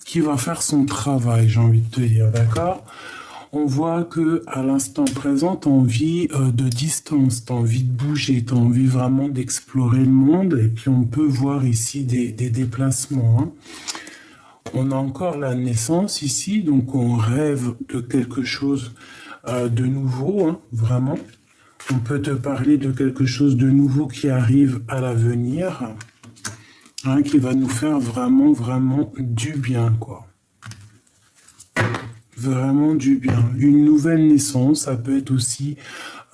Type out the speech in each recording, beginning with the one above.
qui va faire son travail, j'ai envie de te dire, d'accord? On voit que à l'instant présent, tu as envie de distance, tu as envie de bouger, tu as envie vraiment d'explorer le monde. Et puis on peut voir ici des déplacements, hein. On a encore la naissance ici, donc on rêve de quelque chose de nouveau, hein, vraiment. On peut te parler de quelque chose de nouveau qui arrive à l'avenir, hein, qui va nous faire vraiment, vraiment du bien, quoi. Vraiment du bien. Une nouvelle naissance, ça peut être aussi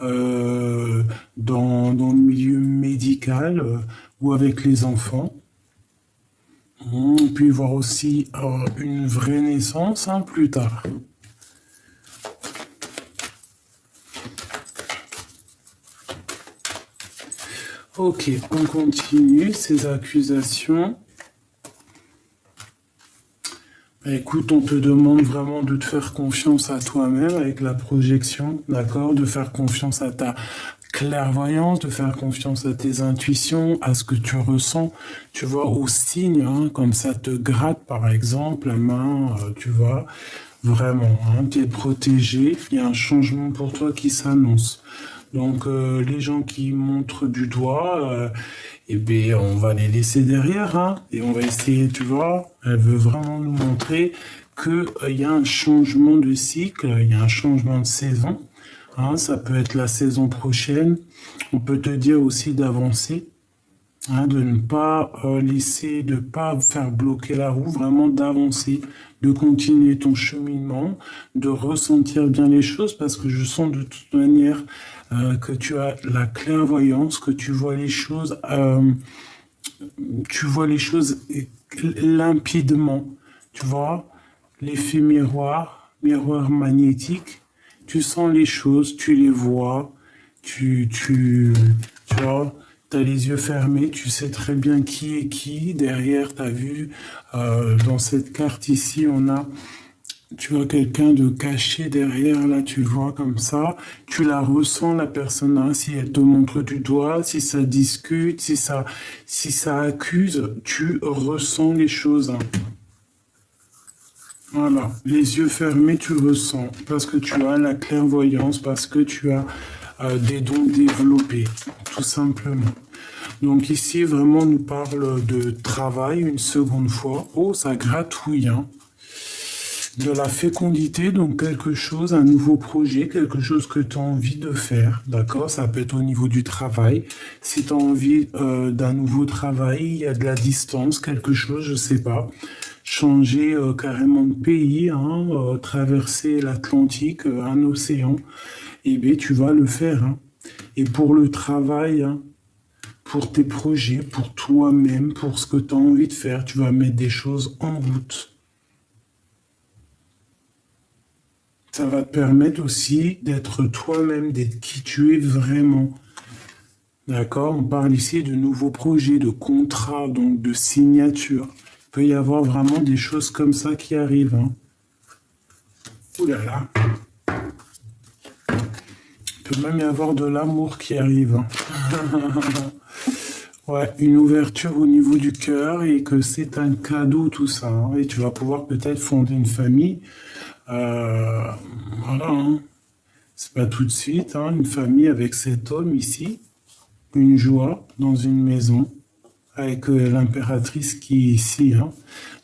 dans le milieu médical ou avec les enfants. On peut y voir aussi une vraie naissance, hein, plus tard. Ok, on continue ces accusations. Écoute, on te demande vraiment de te faire confiance à toi-même avec la projection, d'accord? De faire confiance à ta clairvoyance, de faire confiance à tes intuitions, à ce que tu ressens, tu vois, aux signes, hein, comme ça te gratte par exemple la main, tu vois, vraiment, hein, tu es protégé, il y a un changement pour toi qui s'annonce. Donc les gens qui montrent du doigt, eh bien, on va les laisser derrière, hein, et on va essayer, tu vois, elle veut vraiment nous montrer que il y a un changement de cycle, il y a un changement de saison, hein, ça peut être la saison prochaine. On peut te dire aussi d'avancer, hein, de ne pas laisser, de ne pas faire bloquer la roue, vraiment d'avancer, de continuer ton cheminement, de ressentir bien les choses, parce que je sens de toute manière que tu as la clairvoyance, que tu vois les choses limpidement, tu vois, l'effet miroir, miroir magnétique, tu sens les choses, tu les vois, tu vois, tu as les yeux fermés, tu sais très bien qui est qui. Derrière, tu as vu, dans cette carte ici, on a, tu vois, quelqu'un de caché derrière, là, tu vois, comme ça. Tu la ressens, la personne, hein, si elle te montre du doigt, si ça discute, si ça accuse, tu ressens les choses, hein. Voilà, les yeux fermés, tu ressens, parce que tu as la clairvoyance, parce que tu as des dons développés, tout simplement. Donc ici, vraiment, on nous parle de travail une seconde fois. Oh, ça gratouille, hein. De la fécondité, donc quelque chose, un nouveau projet, quelque chose que tu as envie de faire, d'accord? Ça peut être au niveau du travail. Si tu as envie d'un nouveau travail, il y a de la distance, quelque chose, je sais pas. Changer carrément de pays, hein, traverser l'Atlantique, un océan, eh bien, tu vas le faire, hein. Et pour le travail, hein, pour tes projets, pour toi-même, pour ce que tu as envie de faire, tu vas mettre des choses en route. Ça va te permettre aussi d'être toi-même, d'être qui tu es vraiment. D'accord? On parle ici de nouveaux projets, de contrats, donc de signatures. Il peut y avoir vraiment des choses comme ça qui arrivent, hein. Ouh là là. Il peut même y avoir de l'amour qui arrive, hein. Ouais, une ouverture au niveau du cœur et que c'est un cadeau tout ça, hein. Et tu vas pouvoir peut-être fonder une famille. Euh, voilà, hein. C'est pas tout de suite, hein, une famille avec cet homme ici, une joie dans une maison, avec l'impératrice qui est ici, hein.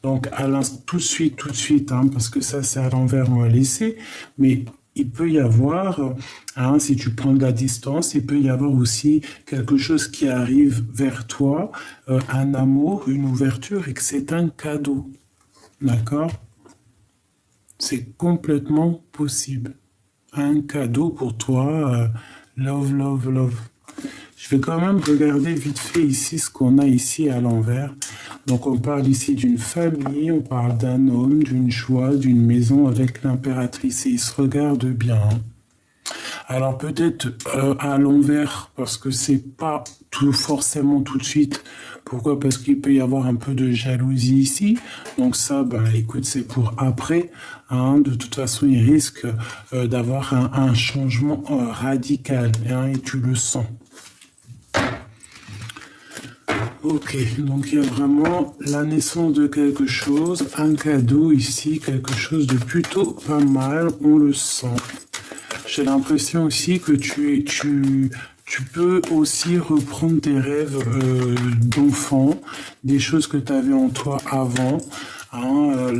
Donc, tout de suite, hein, parce que ça, c'est à l'envers, on va laisser, mais il peut y avoir, hein, si tu prends de la distance, il peut y avoir aussi quelque chose qui arrive vers toi, un amour, une ouverture, et que c'est un cadeau, d'accord? C'est complètement possible. Un cadeau pour toi, love, love, love. Je vais quand même regarder vite fait ici ce qu'on a ici à l'envers. Donc on parle ici d'une famille, on parle d'un homme, d'une joie, d'une maison avec l'impératrice et ils se regardent bien, hein. Alors peut-être à l'envers parce que c'est pas tout forcément tout de suite. Pourquoi? Parce qu'il peut y avoir un peu de jalousie ici. Donc ça, ben écoute, c'est pour après, hein. De toute façon, il risque d'avoir un changement radical, hein, et tu le sens. Ok, donc il y a vraiment la naissance de quelque chose, un cadeau ici, quelque chose de plutôt pas mal, on le sent. J'ai l'impression aussi que tu peux aussi reprendre tes rêves d'enfant, des choses que tu avais en toi avant. Hein,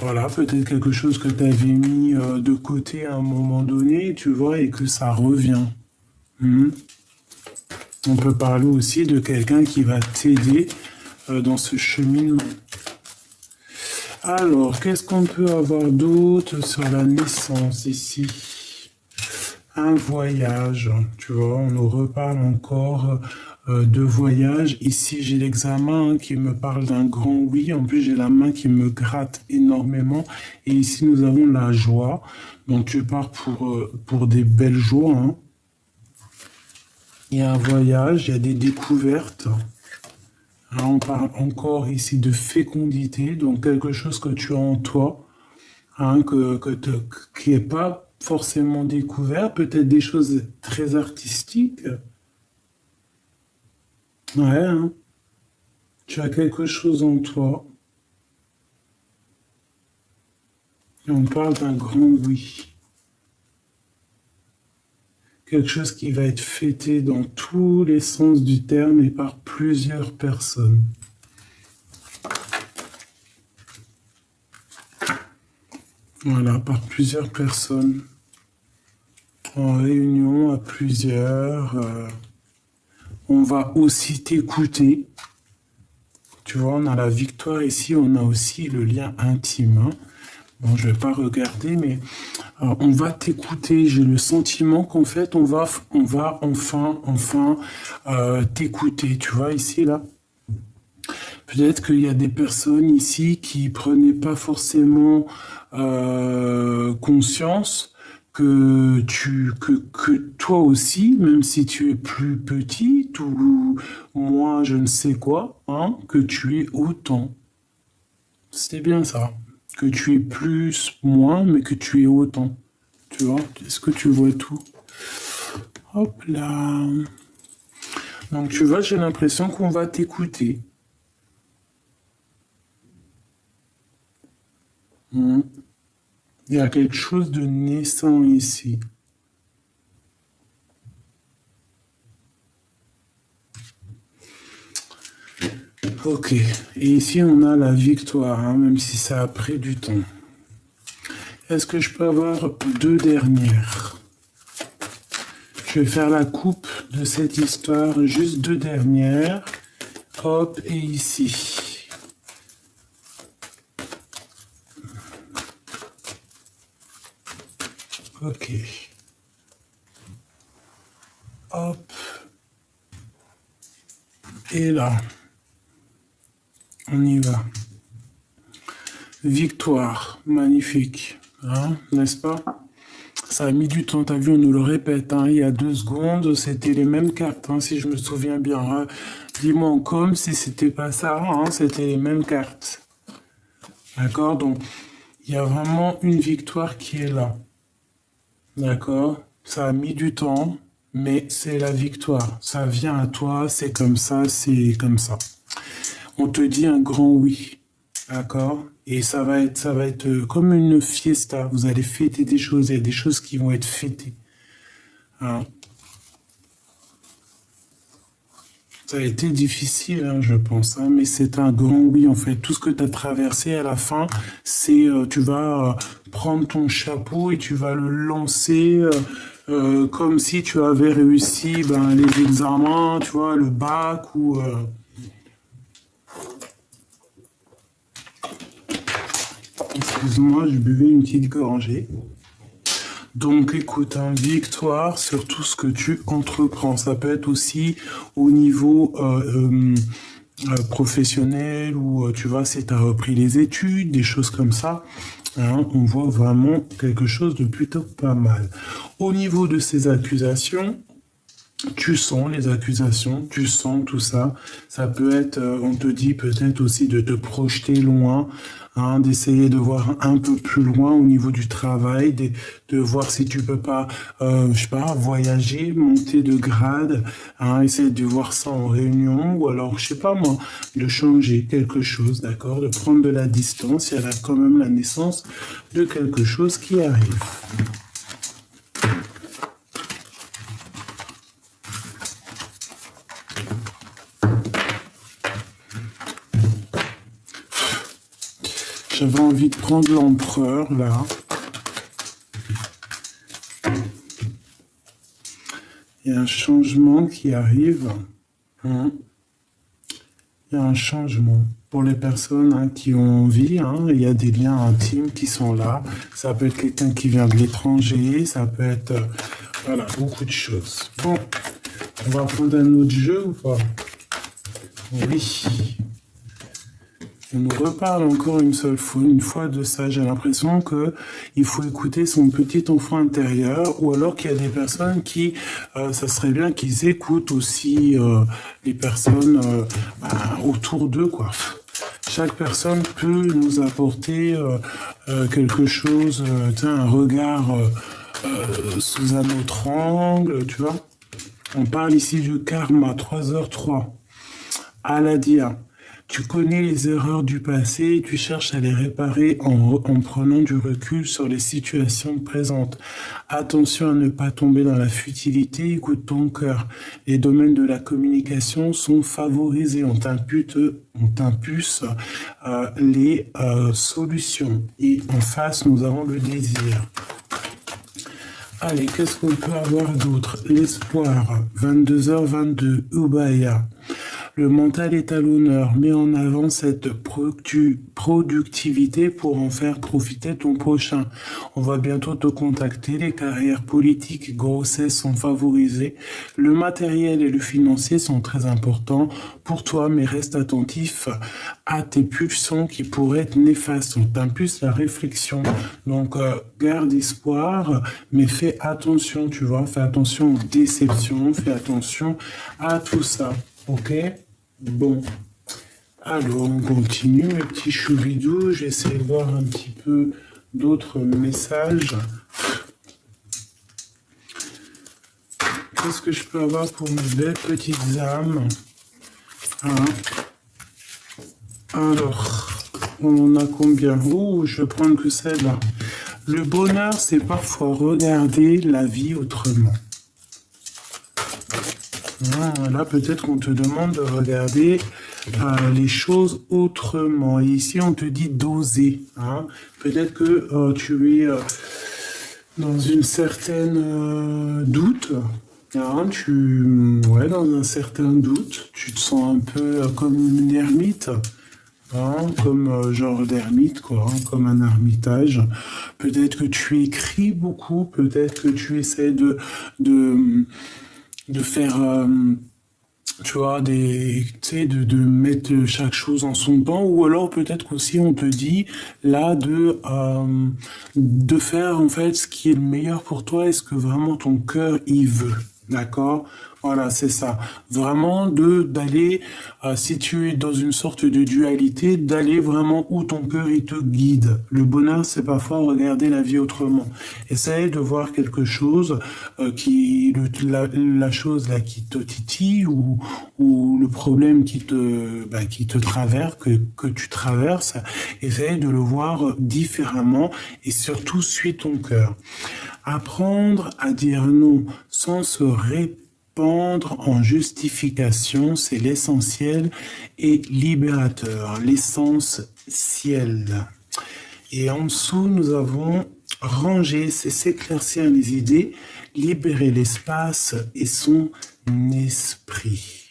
voilà, peut-être quelque chose que tu avais mis de côté à un moment donné, tu vois, et que ça revient. Hmm. On peut parler aussi de quelqu'un qui va t'aider dans ce cheminement. Alors, qu'est-ce qu'on peut avoir d'autre sur la naissance ici? Un voyage, tu vois, on nous reparle encore de voyage. Ici, j'ai l'examen qui me parle d'un grand oui. En plus, j'ai la main qui me gratte énormément. Et ici, nous avons la joie. Donc, tu pars pour des belles joies. Hein. Il y a un voyage, il y a des découvertes. Hein, on parle encore ici de fécondité, donc quelque chose que tu as en toi, hein, qui n'est pas forcément découvert, peut-être des choses très artistiques. Ouais, hein, tu as quelque chose en toi, et on parle d'un grand oui. Quelque chose qui va être fêté dans tous les sens du terme et par plusieurs personnes. Voilà, par plusieurs personnes. En réunion à plusieurs. On va aussi t'écouter. Tu vois, on a la victoire ici, on a aussi le lien intime. Hein. Bon, je vais pas regarder, mais on va t'écouter. J'ai le sentiment qu'en fait, on va enfin t'écouter. Tu vois, ici, là. Peut-être qu'il y a des personnes ici qui prenaient pas forcément conscience que toi aussi, même si tu es plus petite ou moins je ne sais quoi, hein, que tu es autant. C'est bien ça. Que tu es plus, moins, mais que tu es autant. Tu vois? Est-ce que tu vois tout? Hop là. Donc tu vois, j'ai l'impression qu'on va t'écouter. Hmm. Il y a quelque chose de naissant ici. Ok. Et ici, on a la victoire, hein, même si ça a pris du temps. Est-ce que je peux avoir deux dernières? Je vais faire la coupe de cette histoire, juste deux dernières. Hop, et ici. Ok. Hop. Et là. On y va. Victoire. Magnifique. Hein, n'est-ce pas? Ça a mis du temps, t'as vu, on nous le répète, hein, il y a 2 secondes, c'était les mêmes cartes, hein, si je me souviens bien. Hein. Dis-moi en com si c'était pas ça, hein, c'était les mêmes cartes. D'accord? Donc, il y a vraiment une victoire qui est là. D'accord? Ça a mis du temps, mais c'est la victoire. Ça vient à toi, c'est comme ça, c'est comme ça. On te dit un grand oui. D'accord? Et ça va être comme une fiesta. Vous allez fêter des choses. Il y a des choses qui vont être fêtées. Hein. Ça a été difficile, hein, je pense, hein, mais c'est un grand oui, en fait. Tout ce que tu as traversé à la fin, c'est tu vas prendre ton chapeau et tu vas le lancer comme si tu avais réussi ben, les examens, tu vois, le bac ou... Excuse-moi, je buvais une petite gorgée. Donc écoute, hein, victoire sur tout ce que tu entreprends. Ça peut être aussi au niveau professionnel ou tu vois, si tu as repris les études, des choses comme ça. Hein, on voit vraiment quelque chose de plutôt pas mal. Au niveau de ces accusations, tu sens les accusations, tu sens tout ça. Ça peut être, on te dit peut-être aussi de te projeter loin, hein, d'essayer de voir un peu plus loin au niveau du travail, de voir si tu peux pas, je sais pas, voyager, monter de grade, hein, essayer de voir ça en réunion, ou alors, je sais pas moi, de changer quelque chose, d'accord, de prendre de la distance. Il y a là quand même la naissance de quelque chose qui arrive. J'avais envie de prendre l'empereur, là. Il y a un changement qui arrive. Hein. Il y a un changement. Pour les personnes hein, qui ont envie, hein, il y a des liens intimes qui sont là. Ça peut être quelqu'un qui vient de l'étranger, ça peut être... voilà, beaucoup de choses. Bon, on va prendre un autre jeu ou pas? Oui. On nous reparle encore une fois de ça. J'ai l'impression que il faut écouter son petit enfant intérieur, ou alors qu'il y a des personnes qui, ça serait bien qu'ils écoutent aussi les personnes autour d'eux, quoi. Chaque personne peut nous apporter quelque chose, un regard sous un autre angle, tu vois. On parle ici du karma, 3h03. Aladia. Tu connais les erreurs du passé et tu cherches à les réparer en prenant du recul sur les situations présentes. Attention à ne pas tomber dans la futilité, écoute ton cœur. Les domaines de la communication sont favorisés, on t'impulse les solutions. Et en face, nous avons le désir. Allez, qu'est-ce qu'on peut avoir d'autre? L'espoir, 22h22, Ubaya. Le mental est à l'honneur, mets en avant cette productivité pour en faire profiter ton prochain. On va bientôt te contacter, les carrières politiques, grossesse sont favorisées. Le matériel et le financier sont très importants pour toi, mais reste attentif à tes pulsions qui pourraient être néfastes. On t'impulse la réflexion. Donc, garde espoir, mais fais attention, tu vois, fais attention aux déceptions, fais attention à tout ça. Ok? Bon, alors on continue, mes petits choubidous. J'essaie de voir un petit peu d'autres messages. Qu'est-ce que je peux avoir pour mes belles petites âmes? Hein? Alors, on en a combien? Oh, je vais prendre que celle-là. Le bonheur, c'est parfois regarder la vie autrement. Là, peut-être qu'on te demande de regarder les choses autrement. Et ici, on te dit d'oser. Hein. Peut-être que tu es dans une certaine doute. Hein, dans un certain doute. Tu te sens un peu comme une ermite. Hein, comme genre d'ermite, quoi, hein, comme un ermitage. Peut-être que tu écris beaucoup. Peut-être que tu essaies de faire, tu vois, de mettre chaque chose en son temps, ou alors peut-être qu'aussi on te dit là de faire en fait ce qui est le meilleur pour toi et ce que vraiment ton cœur y veut, d'accord? Voilà, c'est ça. Vraiment d'aller, si tu es dans une sorte de dualité, d'aller vraiment où ton cœur il te guide. Le bonheur, c'est parfois regarder la vie autrement. Essaye de voir quelque chose la chose là qui te titille ou le problème qui te traverse, que tu traverses. Essaye de le voir différemment et surtout suis ton cœur. Apprendre à dire non sans se répéter en justification, c'est l'essentiel et libérateur, l'essentiel. Et en dessous, nous avons ranger, c'est s'éclaircir les idées, libérer l'espace et son esprit.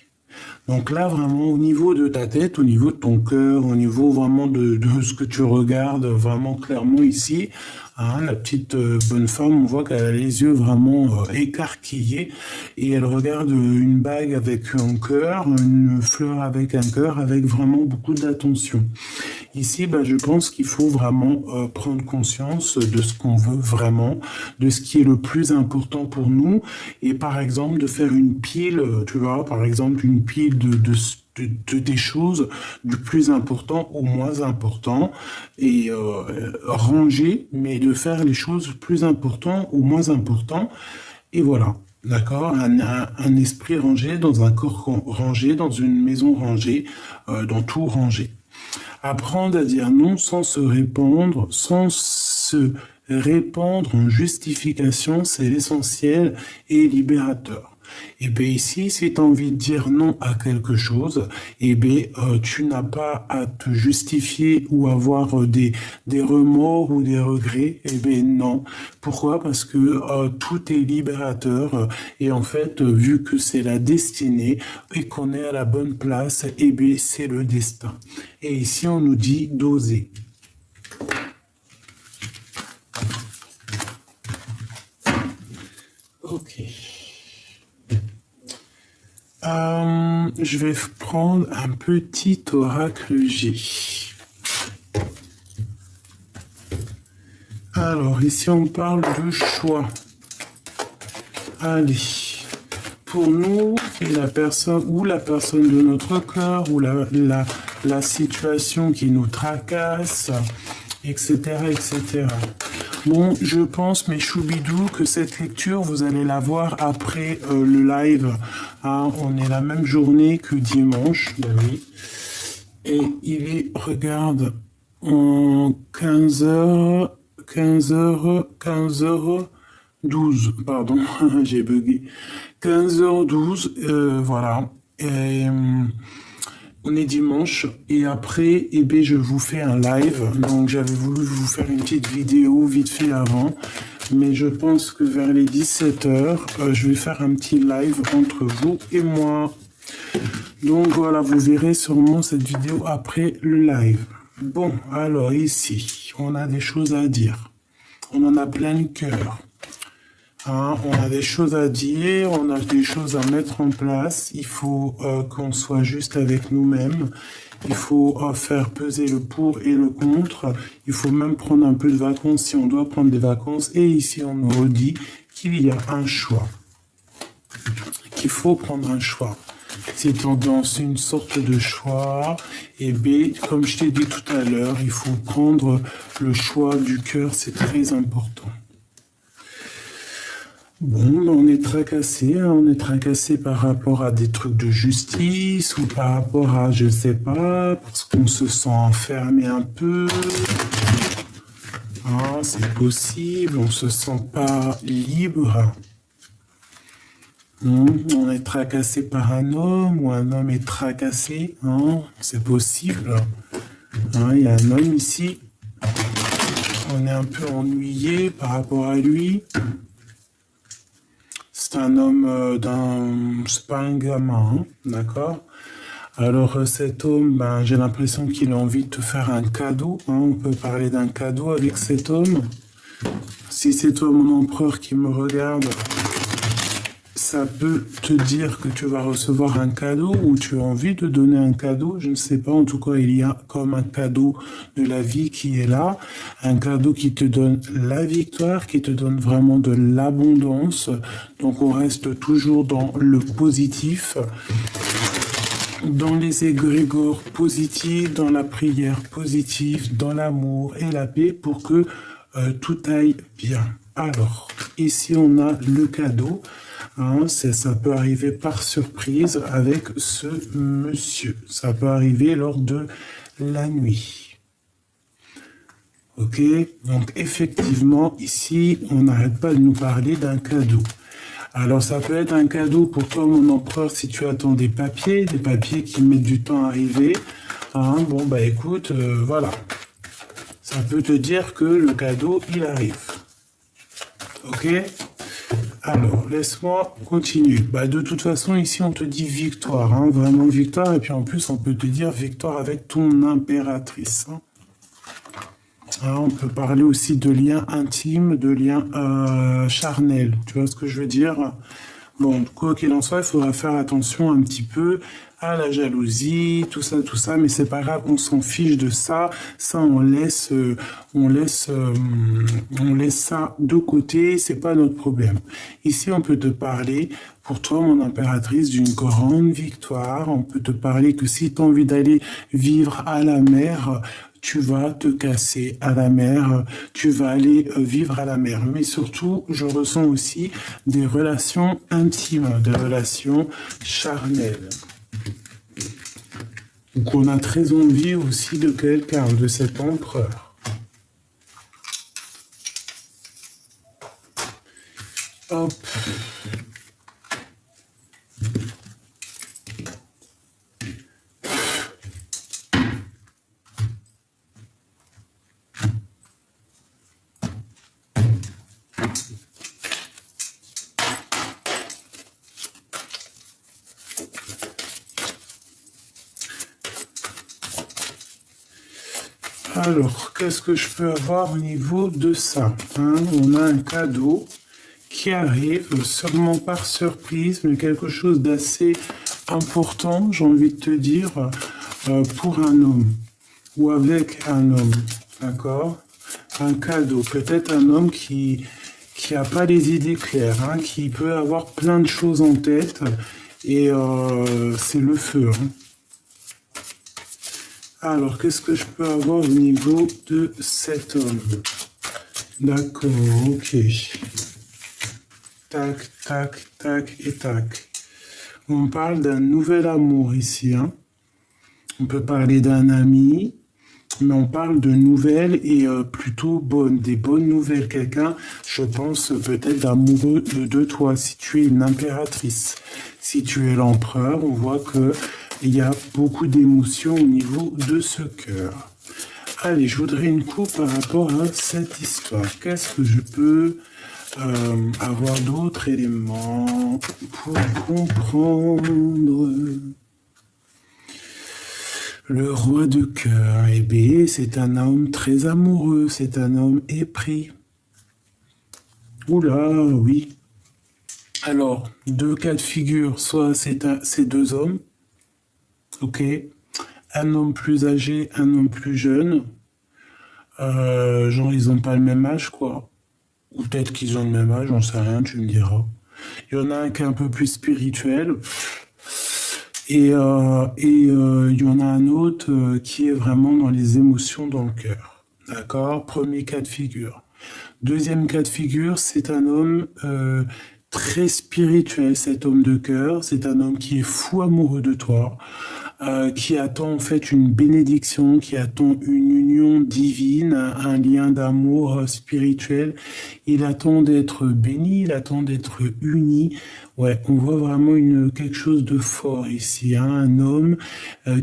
Donc là, vraiment, au niveau de ta tête, au niveau de ton cœur, au niveau vraiment de ce que tu regardes vraiment clairement ici, hein, la petite bonne femme, on voit qu'elle a les yeux vraiment écarquillés et elle regarde une bague avec un cœur, une fleur avec un cœur, avec vraiment beaucoup d'attention. Ici, je pense qu'il faut vraiment prendre conscience de ce qu'on veut vraiment, de ce qui est le plus important pour nous, et par exemple de faire une pile, tu vois, par exemple une pile de des choses du plus important au moins important et ranger, mais de faire les choses plus importantes au moins important. Et voilà, d'accord? Un esprit rangé, dans un corps rangé, dans une maison rangée, dans tout rangé. Apprendre à dire non sans se répandre en justification, c'est l'essentiel et libérateur. Et bien ici, si tu as envie de dire non à quelque chose, et bien tu n'as pas à te justifier ou avoir des remords ou des regrets. Et bien non. Pourquoi? Parce que tout est libérateur et en fait, vu que c'est la destinée et qu'on est à la bonne place, et bien c'est le destin. Et ici, on nous dit d'oser. Ok. Je vais prendre un petit oracle G. Alors, ici, on parle de choix. Allez. Pour nous, la personne de notre cœur, ou la situation qui nous tracasse, etc., etc. Bon, je pense, mes choubidous, que cette lecture, vous allez la voir après le live. Hein, on est la même journée que dimanche, ben oui. Et il est, regarde, en 15h, 12, pardon, j'ai bugué. 15h12, voilà. Et, on est dimanche et après, eh bien, je vous fais un live. Donc, j'avais voulu vous faire une petite vidéo vite fait avant. Mais je pense que vers les 17h, je vais faire un petit live entre vous et moi. Donc, voilà, vous verrez sûrement cette vidéo après le live. Bon, alors ici, on a des choses à dire. On en a plein le cœur. Hein, on a des choses à dire, on a des choses à mettre en place. Il faut qu'on soit juste avec nous-mêmes. Il faut faire peser le pour et le contre. Il faut même prendre un peu de vacances si on doit prendre des vacances. Et ici, on nous redit qu'il y a un choix. Qu'il faut prendre un choix. C'est dans une sorte de choix. Et B, comme je t'ai dit tout à l'heure, il faut prendre le choix du cœur. C'est très important. Bon, on est tracassé, hein, on est tracassé par rapport à des trucs de justice ou par rapport à, je sais pas, parce qu'on se sent enfermé un peu. Ah, c'est possible, on se sent pas libre. On est tracassé par un homme ou un homme est tracassé, hein, c'est possible. Hein, il y a un homme ici, on est un peu ennuyé par rapport à lui. C'est un homme c'est pas un gamin, hein, d'accord? Alors cet homme, j'ai l'impression qu'il a envie de te faire un cadeau, hein, on peut parler d'un cadeau avec cet homme. Si c'est toi mon empereur qui me regarde, ça peut te dire que tu vas recevoir un cadeau ou tu as envie de donner un cadeau, je ne sais pas, en tout cas il y a comme un cadeau de la vie qui est là, un cadeau qui te donne la victoire, qui te donne vraiment de l'abondance, donc on reste toujours dans le positif, dans les égrégores positifs, dans la prière positive, dans l'amour et la paix pour que tout aille bien. Alors, ici on a le cadeau. Hein, ça peut arriver par surprise avec ce monsieur. Ça peut arriver lors de la nuit. Ok? Donc, effectivement, ici, on n'arrête pas de nous parler d'un cadeau. Alors, ça peut être un cadeau pour toi, mon empereur, si tu attends des papiers qui mettent du temps à arriver. Hein, bon, bah écoute, voilà. Ça peut te dire que le cadeau, il arrive. Ok? Alors, laisse-moi continuer. De toute façon, ici, on te dit victoire, hein, vraiment victoire. Et puis, en plus, on peut te dire victoire avec ton impératrice. Hein. Hein, on peut parler aussi de liens intimes, de liens charnels. Tu vois ce que je veux dire? Bon, quoi qu'il en soit, il faudra faire attention un petit peu à la jalousie, tout ça, mais c'est pas grave, on s'en fiche de ça. Ça, on laisse, on laisse ça de côté, c'est pas notre problème. Ici, on peut te parler, pour toi, mon impératrice, d'une grande victoire. On peut te parler que si tu as envie d'aller vivre à la mer, tu vas te casser à la mer, tu vas aller vivre à la mer. Mais surtout, je ressens aussi des relations intimes, des relations charnelles. Donc on a très envie aussi de quelqu'un, de cet empereur. Hop. Alors, qu'est-ce que je peux avoir au niveau de ça, hein? On a un cadeau qui arrive sûrement par surprise, mais quelque chose d'assez important, j'ai envie de te dire, pour un homme ou avec un homme, d'accord? Un cadeau, peut-être un homme qui a pas les idées claires, hein, qui peut avoir plein de choses en tête et c'est le feu, hein. Alors, qu'est-ce que je peux avoir au niveau de cet homme? D'accord, ok. Tac, tac, tac et tac. On parle d'un nouvel amour ici, hein. On peut parler d'un ami, mais on parle de nouvelles et plutôt bonnes, des bonnes nouvelles. Quelqu'un, je pense, peut-être d'amoureux de toi, si tu es une impératrice. Si tu es l'empereur, on voit que il y a beaucoup d'émotions au niveau de ce cœur. Allez, je voudrais une coupe par rapport à cette histoire. Qu'est-ce que je peux avoir d'autres éléments pour comprendre? Le roi de cœur, eh bien, c'est un homme très amoureux, c'est un homme épris. Oula, oui. Alors, deux cas de figure, soit c'est deux hommes, ok, un homme plus âgé, un homme plus jeune, genre ils ont pas le même âge, quoi. Ou peut-être qu'ils ont le même âge, j'en sais rien, tu me diras. Il y en a un qui est un peu plus spirituel, et il y en a un autre qui est vraiment dans les émotions, dans le cœur. D'accord? Premier cas de figure. Deuxième cas de figure, c'est un homme très spirituel, cet homme de cœur. C'est un homme qui est fou amoureux de toi, qui attend en fait une bénédiction, qui attend une union divine, un lien d'amour spirituel. Il attend d'être béni, il attend d'être uni. Ouais, on voit vraiment quelque chose de fort ici, hein, un homme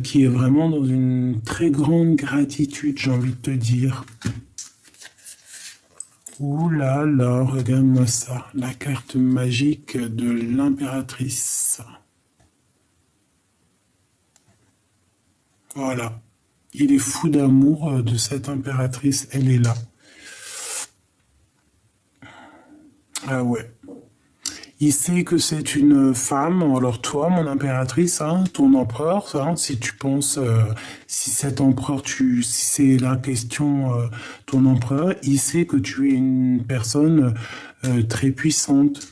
qui est vraiment dans une très grande gratitude, j'ai envie de te dire. Ouh là là, regarde-moi ça, la carte magique de l'impératrice. Voilà, il est fou d'amour de cette impératrice, elle est là. Ah ouais. Il sait que c'est une femme, alors toi, mon impératrice, hein, ton empereur, hein, si tu penses, si cet empereur, si c'est la question, ton empereur, il sait que tu es une personne très puissante.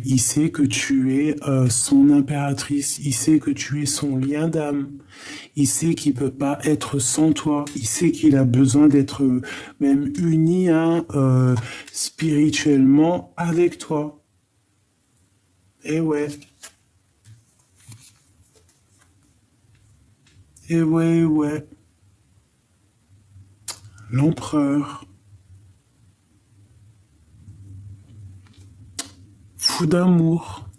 Il sait que tu es son impératrice, il sait que tu es son lien d'âme, il sait qu'il peut pas être sans toi, il sait qu'il a besoin d'être même uni, hein, spirituellement avec toi. Et ouais, et ouais, ouais. L'empereur, fou d'amour,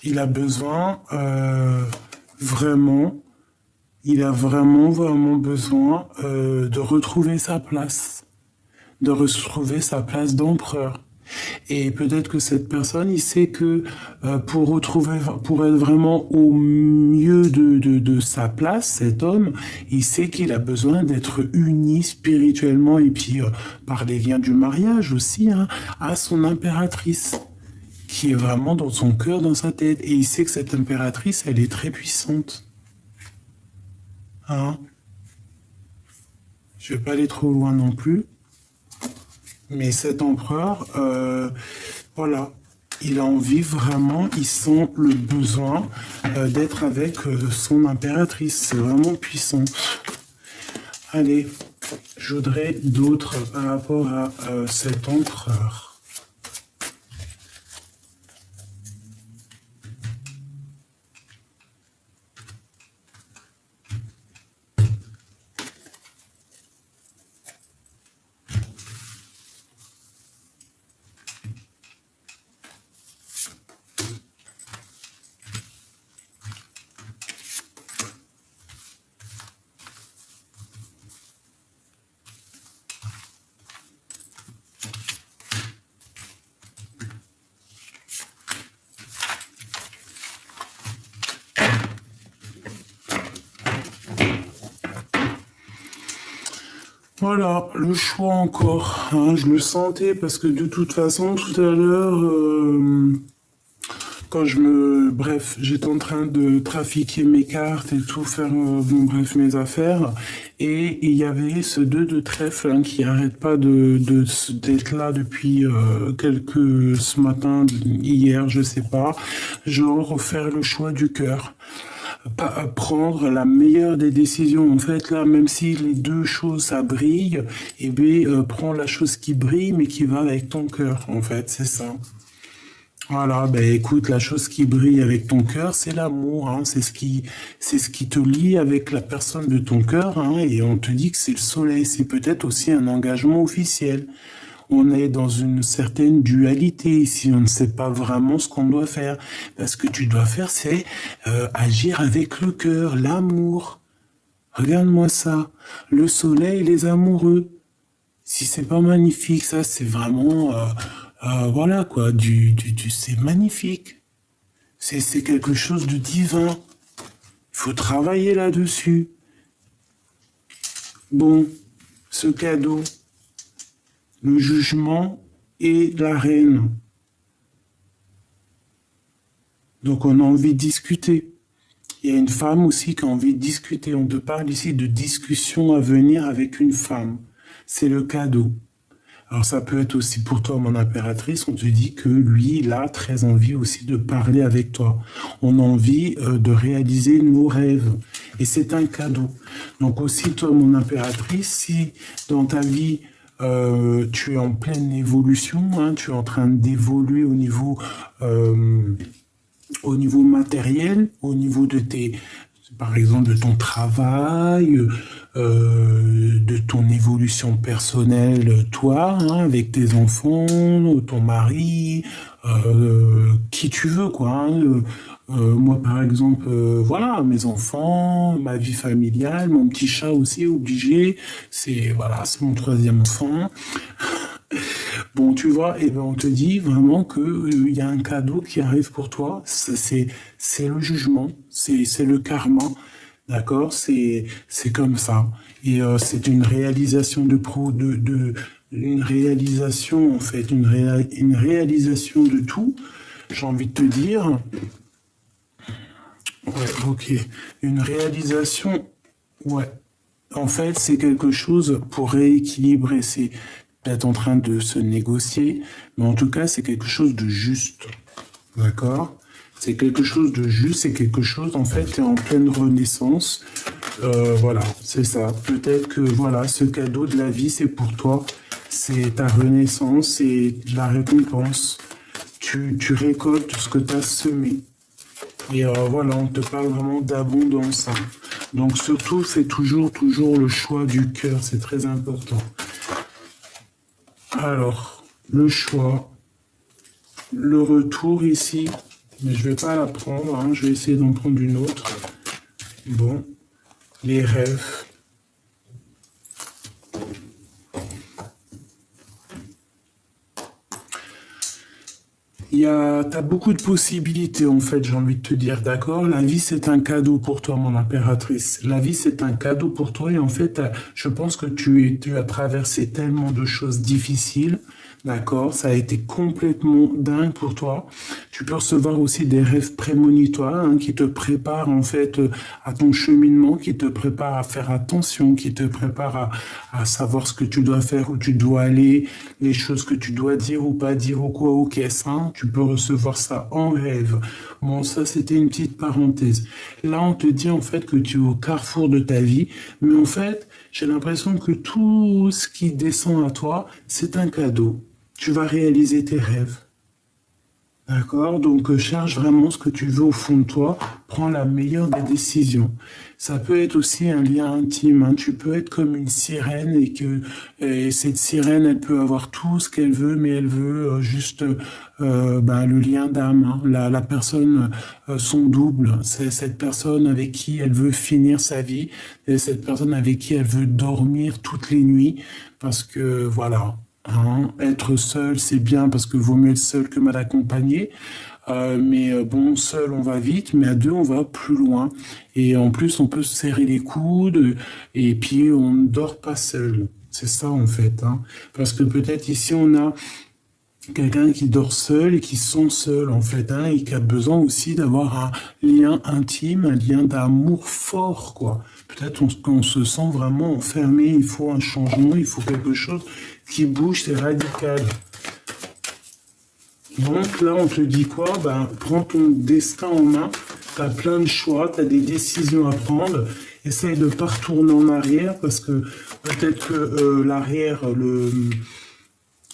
il a besoin vraiment, il a vraiment besoin de retrouver sa place, de retrouver sa place d'empereur. Et peut-être que cette personne, il sait que pour être vraiment au mieux de sa place, cet homme, il sait qu'il a besoin d'être uni spirituellement et puis par les liens du mariage aussi, hein, à son impératrice, qui est vraiment dans son cœur, dans sa tête. Et il sait que cette impératrice, elle est très puissante. Hein? Je vais pas aller trop loin non plus. Mais cet empereur, voilà, il a envie vraiment, il sent le besoin d'être avec son impératrice. C'est vraiment puissant. Allez, je voudrais d'autres par rapport à cet empereur. Voilà, le choix encore, hein, je le sentais parce que de toute façon, tout à l'heure, bref, j'étais en train de trafiquer mes cartes et tout, faire, bon, bref, mes affaires, et il y avait ce 2 de trèfle hein, qui arrête pas d'être là depuis ce matin, hier, je sais pas, genre faire le choix du cœur. Pas prendre la meilleure des décisions. En fait, là, même si les deux choses, ça brille, eh bien, prends la chose qui brille, mais qui va avec ton cœur, en fait, c'est ça. Voilà, ben écoute, la chose qui brille avec ton cœur, c'est l'amour, hein, c'est ce qui te lie avec la personne de ton cœur, hein, et on te dit que c'est le soleil, c'est peut-être aussi un engagement officiel. On est dans une certaine dualité ici, on ne sait pas vraiment ce qu'on doit faire. Parce que tu dois faire, c'est agir avec le cœur, l'amour. Regarde-moi ça, le soleil et les amoureux. Si c'est pas magnifique, ça c'est vraiment, voilà quoi, c'est magnifique. C'est quelque chose de divin. Il faut travailler là-dessus. Bon, ce cadeau, le jugement et la reine. Donc on a envie de discuter. Il y a une femme aussi qui a envie de discuter. On te parle ici de discussion à venir avec une femme. C'est le cadeau. Alors ça peut être aussi pour toi, mon impératrice, on te dit que lui, il a très envie aussi de parler avec toi. On a envie de réaliser nos rêves. Et c'est un cadeau. Donc aussi, toi, mon impératrice, si dans ta vie, tu es en pleine évolution, hein, tu es en train d'évoluer au niveau matériel, au niveau de tes, par exemple, de ton travail, de ton évolution personnelle, toi, hein, avec tes enfants, ton mari, qui tu veux, quoi. Hein, moi, par exemple, voilà, mes enfants, ma vie familiale, mon petit chat aussi, obligé. C'est, voilà, c'est mon troisième enfant. Bon, tu vois, et ben on te dit vraiment que il y a un cadeau qui arrive pour toi. C'est le jugement, c'est le karma, d'accord? C'est comme ça. Et c'est une réalisation une réalisation en fait, une réalisation de tout. J'ai envie de te dire, ouais, ok, une réalisation, ouais. En fait, c'est quelque chose pour rééquilibrer. C'est peut-être en train de se négocier, mais en tout cas, c'est quelque chose de juste. D'accord? C'est quelque chose de juste, c'est quelque chose, en fait, qui est en pleine renaissance. Voilà, c'est ça. Peut-être que, voilà, ce cadeau de la vie, c'est pour toi. C'est ta renaissance, c'est la récompense. Tu récoltes ce que tu as semé. Et voilà, on te parle vraiment d'abondance. Hein. Donc surtout, c'est toujours le choix du cœur, c'est très important. Alors, le choix, le retour ici, mais je vais pas la prendre, hein, je vais essayer d'en prendre une autre. Bon, les rêves. T'as beaucoup de possibilités, en fait, j'ai envie de te dire, d'accord? La vie, c'est un cadeau pour toi, mon impératrice. La vie, c'est un cadeau pour toi, et en fait, je pense que tu as traversé tellement de choses difficiles, d'accord? Ça a été complètement dingue pour toi. Tu peux recevoir aussi des rêves prémonitoires, hein, qui te préparent, en fait, à ton cheminement, qui te préparent à faire attention, qui te préparent à savoir ce que tu dois faire, où tu dois aller, les choses que tu dois dire ou pas dire ou quoi ou qu'est-ce, hein, tu peux recevoir ça en rêve. Bon, ça c'était une petite parenthèse. Là, on te dit en fait que tu es au carrefour de ta vie, mais en fait, j'ai l'impression que tout ce qui descend à toi, c'est un cadeau. Tu vas réaliser tes rêves. D'accord? Donc, cherche vraiment ce que tu veux au fond de toi. Prends la meilleure des décisions. Ça peut être aussi un lien intime, hein. Tu peux être comme une sirène et cette sirène, elle peut avoir tout ce qu'elle veut, mais elle veut juste ben, le lien d'âme, hein. La personne, son double. C'est cette personne avec qui elle veut finir sa vie. Et cette personne avec qui elle veut dormir toutes les nuits. Parce que, voilà. Hein, être seul, c'est bien parce que vaut mieux être seul que mal accompagné. Mais bon, seul, on va vite, mais à deux, on va plus loin. Et en plus, on peut se serrer les coudes et puis on ne dort pas seul. C'est ça, en fait. Hein. Parce que peut-être ici, on a quelqu'un qui dort seul et qui se sent seul, en fait, hein, et qui a besoin aussi d'avoir un lien intime, un lien d'amour fort, quoi. Peut-être qu'on se sent vraiment enfermé, il faut un changement, il faut quelque chose qui bouge, c'est radical. Donc là, on te dit quoi? Ben, prends ton destin en main, tu as plein de choix, tu as des décisions à prendre, essaye de ne pas retourner en arrière, parce que peut-être que l'arrière,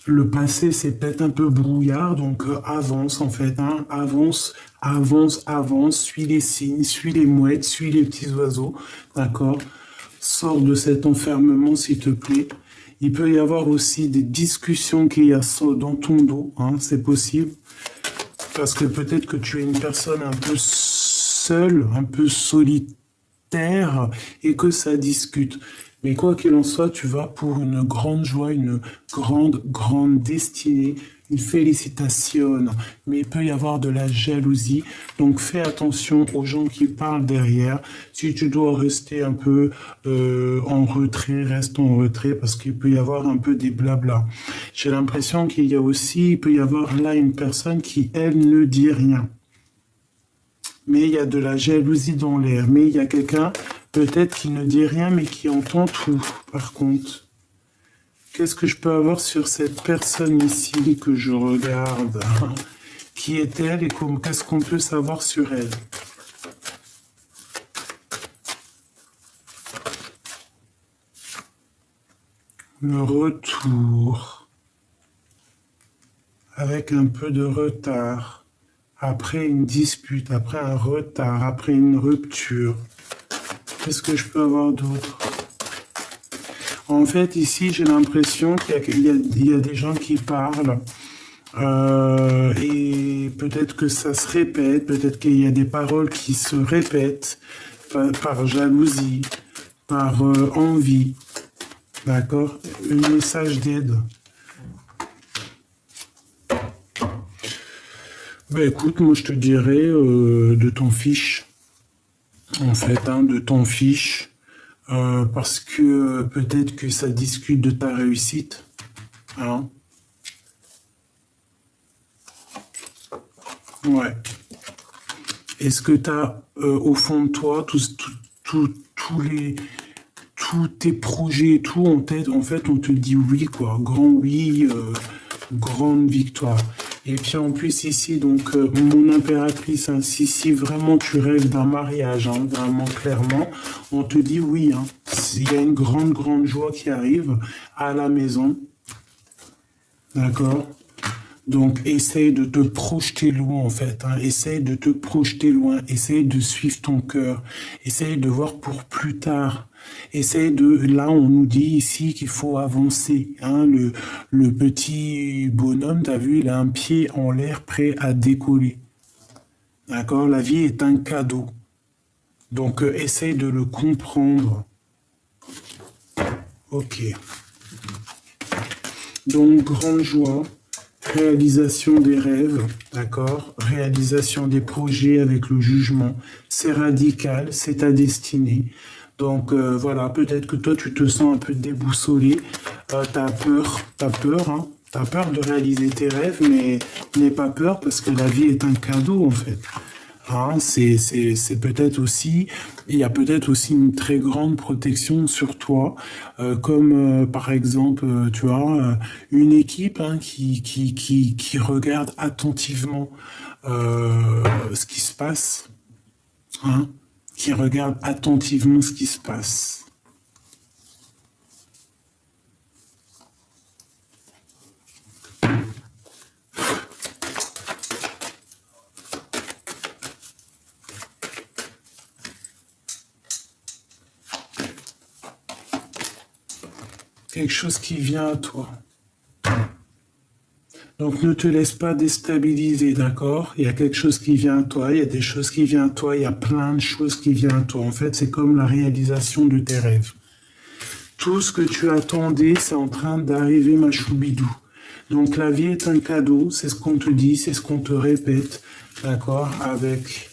le passé, c'est peut-être un peu brouillard, donc avance en fait, hein, avance, avance, avance, suis les signes, suis les mouettes, suis les petits oiseaux, d'accord? Sors de cet enfermement, s'il te plaît. Il peut y avoir aussi des discussions qu'il y a dans ton dos, hein, c'est possible, parce que peut-être que tu es une personne un peu seule, un peu solitaire, et que ça discute. Mais quoi qu'il en soit, tu vas pour une grande joie, une grande, grande destinée, une félicitation. Mais il peut y avoir de la jalousie. Donc fais attention aux gens qui parlent derrière. Si tu dois rester un peu en retrait, reste en retrait parce qu'il peut y avoir un peu des blabla. J'ai l'impression qu'il y a aussi, il peut y avoir là une personne qui, elle, ne dit rien. Mais il y a de la jalousie dans l'air. Mais il y a quelqu'un, peut-être, qui ne dit rien, mais qui entend tout, par contre. Qu'est-ce que je peux avoir sur cette personne ici que je regarde? Qui est-elle et qu'est-ce qu'on peut savoir sur elle? Le retour. Avec un peu de retard. Après une dispute, après un retard, après une rupture. Qu'est-ce que je peux avoir d'autre? En fait, ici, j'ai l'impression qu'il y a des gens qui parlent. Et peut-être que ça se répète, peut-être qu'il y a des paroles qui se répètent par jalousie, par envie. D'accord? Un message d'aide. Ben écoute, moi je te dirais de ton fiche, en fait, hein, de ton fiche, parce que peut-être que ça discute de ta réussite, hein. Ouais. Est-ce que tu as au fond de toi tous tes projets et tout en tête? En fait, on te dit oui, quoi, grand oui, grande victoire. Et puis en plus ici, donc mon impératrice, hein, si vraiment tu rêves d'un mariage, hein, vraiment clairement, on te dit oui, hein. Il y a une grande, grande joie qui arrive à la maison, d'accord? Donc essaye de te projeter loin en fait, hein. Essaye de te projeter loin, essaye de suivre ton cœur, essaye de voir pour plus tard. Là, on nous dit ici qu'il faut avancer, hein. Le petit bonhomme, t'as vu, il a un pied en l'air prêt à décoller. D'accord? La vie est un cadeau. Donc, essaye de le comprendre. Ok. Donc, grande joie, réalisation des rêves, d'accord? Réalisation des projets avec le jugement. C'est radical, c'est ta destinée. Donc voilà, peut-être que toi tu te sens un peu déboussolé, t'as peur, hein? T'as peur de réaliser tes rêves, mais n'aie pas peur parce que la vie est un cadeau en fait. Hein, c'est peut-être aussi, il y a peut-être aussi une très grande protection sur toi, comme par exemple, tu vois, une équipe hein, qui regarde attentivement ce qui se passe, hein, qui regarde attentivement ce qui se passe. Quelque chose qui vient à toi. Donc ne te laisse pas déstabiliser, d'accord? Il y a quelque chose qui vient à toi, il y a des choses qui viennent à toi, il y a plein de choses qui viennent à toi. En fait, c'est comme la réalisation de tes rêves. Tout ce que tu attendais, c'est en train d'arriver, ma choubidou. Donc la vie est un cadeau, c'est ce qu'on te dit, c'est ce qu'on te répète, d'accord? Avec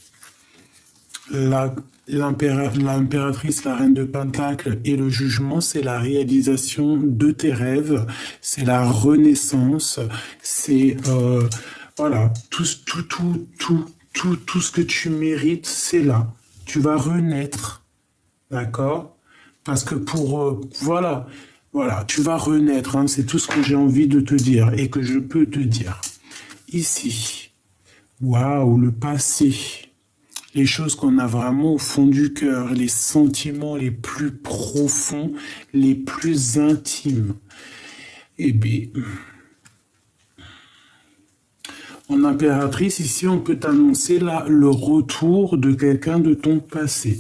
l'impératrice, la reine de Pentacle et le jugement, c'est la réalisation de tes rêves, c'est la renaissance, c'est voilà, tout ce que tu mérites, c'est là. Tu vas renaître, d'accord? Parce que voilà, tu vas renaître, hein, c'est tout ce que j'ai envie de te dire et que je peux te dire. Ici, waouh, le passé. Les choses qu'on a vraiment au fond du cœur, les sentiments les plus profonds, les plus intimes. Eh bien, en impératrice, ici, on peut t'annoncer là le retour de quelqu'un de ton passé.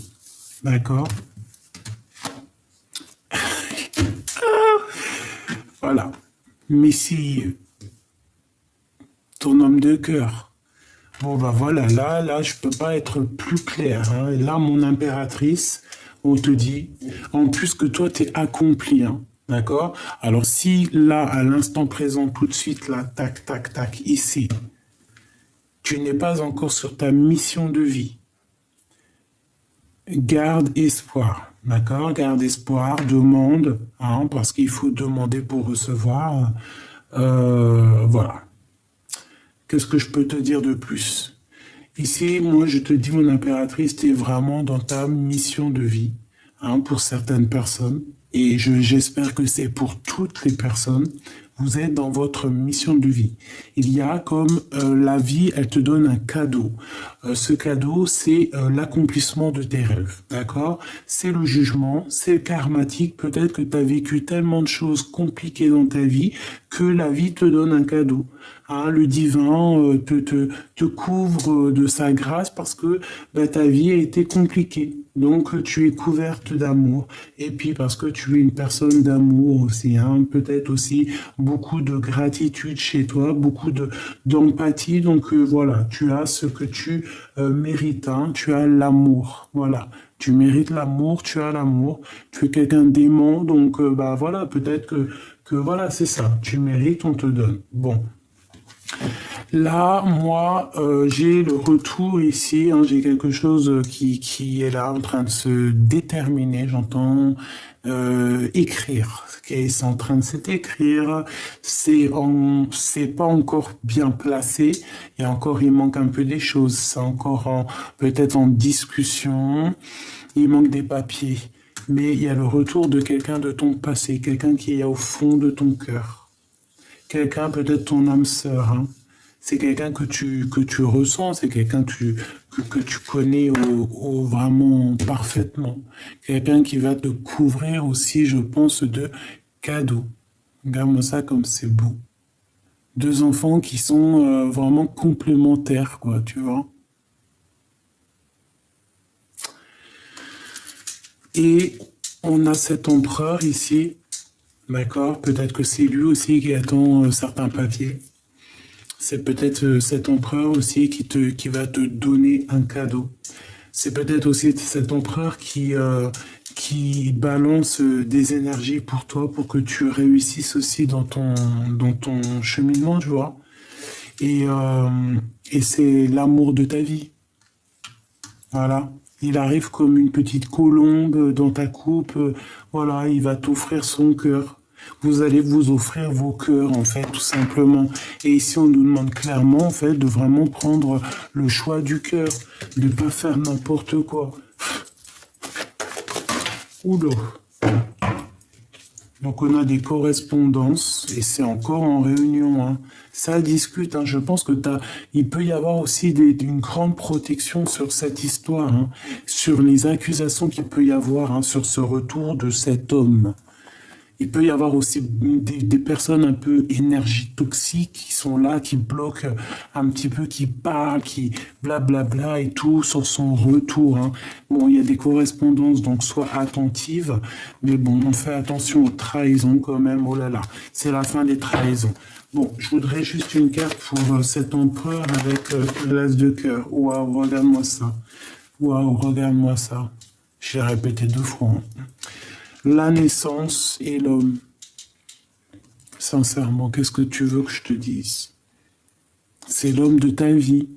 D'accord? Voilà. Messieurs, ton homme de cœur. Bon, bah voilà, là, je peux pas être plus clair. Hein. Et là, mon impératrice, on te dit, en plus que toi, tu es accompli. Hein. D'accord? Alors, si là, à l'instant présent, tout de suite, là, tac, tac, tac, ici, tu n'es pas encore sur ta mission de vie, garde espoir. D'accord? Garde espoir, demande, hein, parce qu'il faut demander pour recevoir. Voilà. Qu'est-ce que je peux te dire de plus? Ici, moi, je te dis, mon impératrice, tu es vraiment dans ta mission de vie, hein, pour certaines personnes. Et j'espère que c'est pour toutes les personnes. Vous êtes dans votre mission de vie. Il y a comme la vie, elle te donne un cadeau. Ce cadeau, c'est l'accomplissement de tes rêves. D'accord? C'est le jugement, c'est karmatique. Peut-être que tu as vécu tellement de choses compliquées dans ta vie que la vie te donne un cadeau. Hein, le divin te couvre de sa grâce parce que bah, ta vie a été compliquée. Donc tu es couverte d'amour. Et puis parce que tu es une personne d'amour aussi. Hein, peut-être aussi beaucoup de gratitude chez toi, beaucoup d'empathie. Donc voilà, tu as ce que tu mérites. Hein, tu as l'amour. Voilà. Tu mérites l'amour, tu as l'amour. Tu es quelqu'un d'aimant. Donc bah voilà, peut-être que voilà, c'est ça. Tu mérites, on te donne. Bon. Là, moi, j'ai le retour ici, hein, j'ai quelque chose qui est là en train de se déterminer. J'entends écrire, c'est en train de s'écrire. C'est pas encore bien placé. Et encore, il manque un peu des choses. C'est encore peut-être en discussion. Il manque des papiers. Mais il y a le retour de quelqu'un de ton passé, quelqu'un qui est au fond de ton cœur. Quelqu'un, peut-être ton âme sœur, hein. C'est quelqu'un que tu ressens, c'est quelqu'un que tu connais vraiment parfaitement. Quelqu'un qui va te couvrir aussi, je pense, de cadeaux. Regarde-moi ça comme c'est beau. Deux enfants qui sont vraiment complémentaires, quoi, tu vois. Et on a cet empereur ici, d'accord? Peut-être que c'est lui aussi qui attend certains papiers. C'est peut-être cet empereur aussi qui va te donner un cadeau. C'est peut-être aussi cet empereur qui balance des énergies pour toi, pour que tu réussisses aussi dans ton cheminement, tu vois. Et, euh, et c'est l'amour de ta vie. Voilà. Il arrive comme une petite colombe dans ta coupe. Voilà, il va t'offrir son cœur. Vous allez vous offrir vos cœurs, en fait, tout simplement. Et ici, on nous demande clairement, en fait, de vraiment prendre le choix du cœur, de pas faire n'importe quoi. Oula. Donc on a des correspondances et c'est encore en réunion, hein. Ça discute, hein. Je pense que il peut y avoir aussi une grande protection sur cette histoire, hein, sur les accusations qu'il peut y avoir, hein, sur ce retour de cet homme. Il peut y avoir aussi des personnes un peu énergie toxique qui sont là, qui bloquent un petit peu, qui parlent, qui blablabla et tout sur son retour, hein. Bon, il y a des correspondances, donc sois attentive, mais bon, on fait attention aux trahisons quand même. Oh là là, c'est la fin des trahisons. Bon, je voudrais juste une carte pour cet empereur avec l'as de cœur. Waouh, regarde-moi ça. Waouh, regarde-moi ça. J'ai répété 2 fois, hein. La naissance et l'homme. Sincèrement, qu'est-ce que tu veux que je te dise? C'est l'homme de ta vie.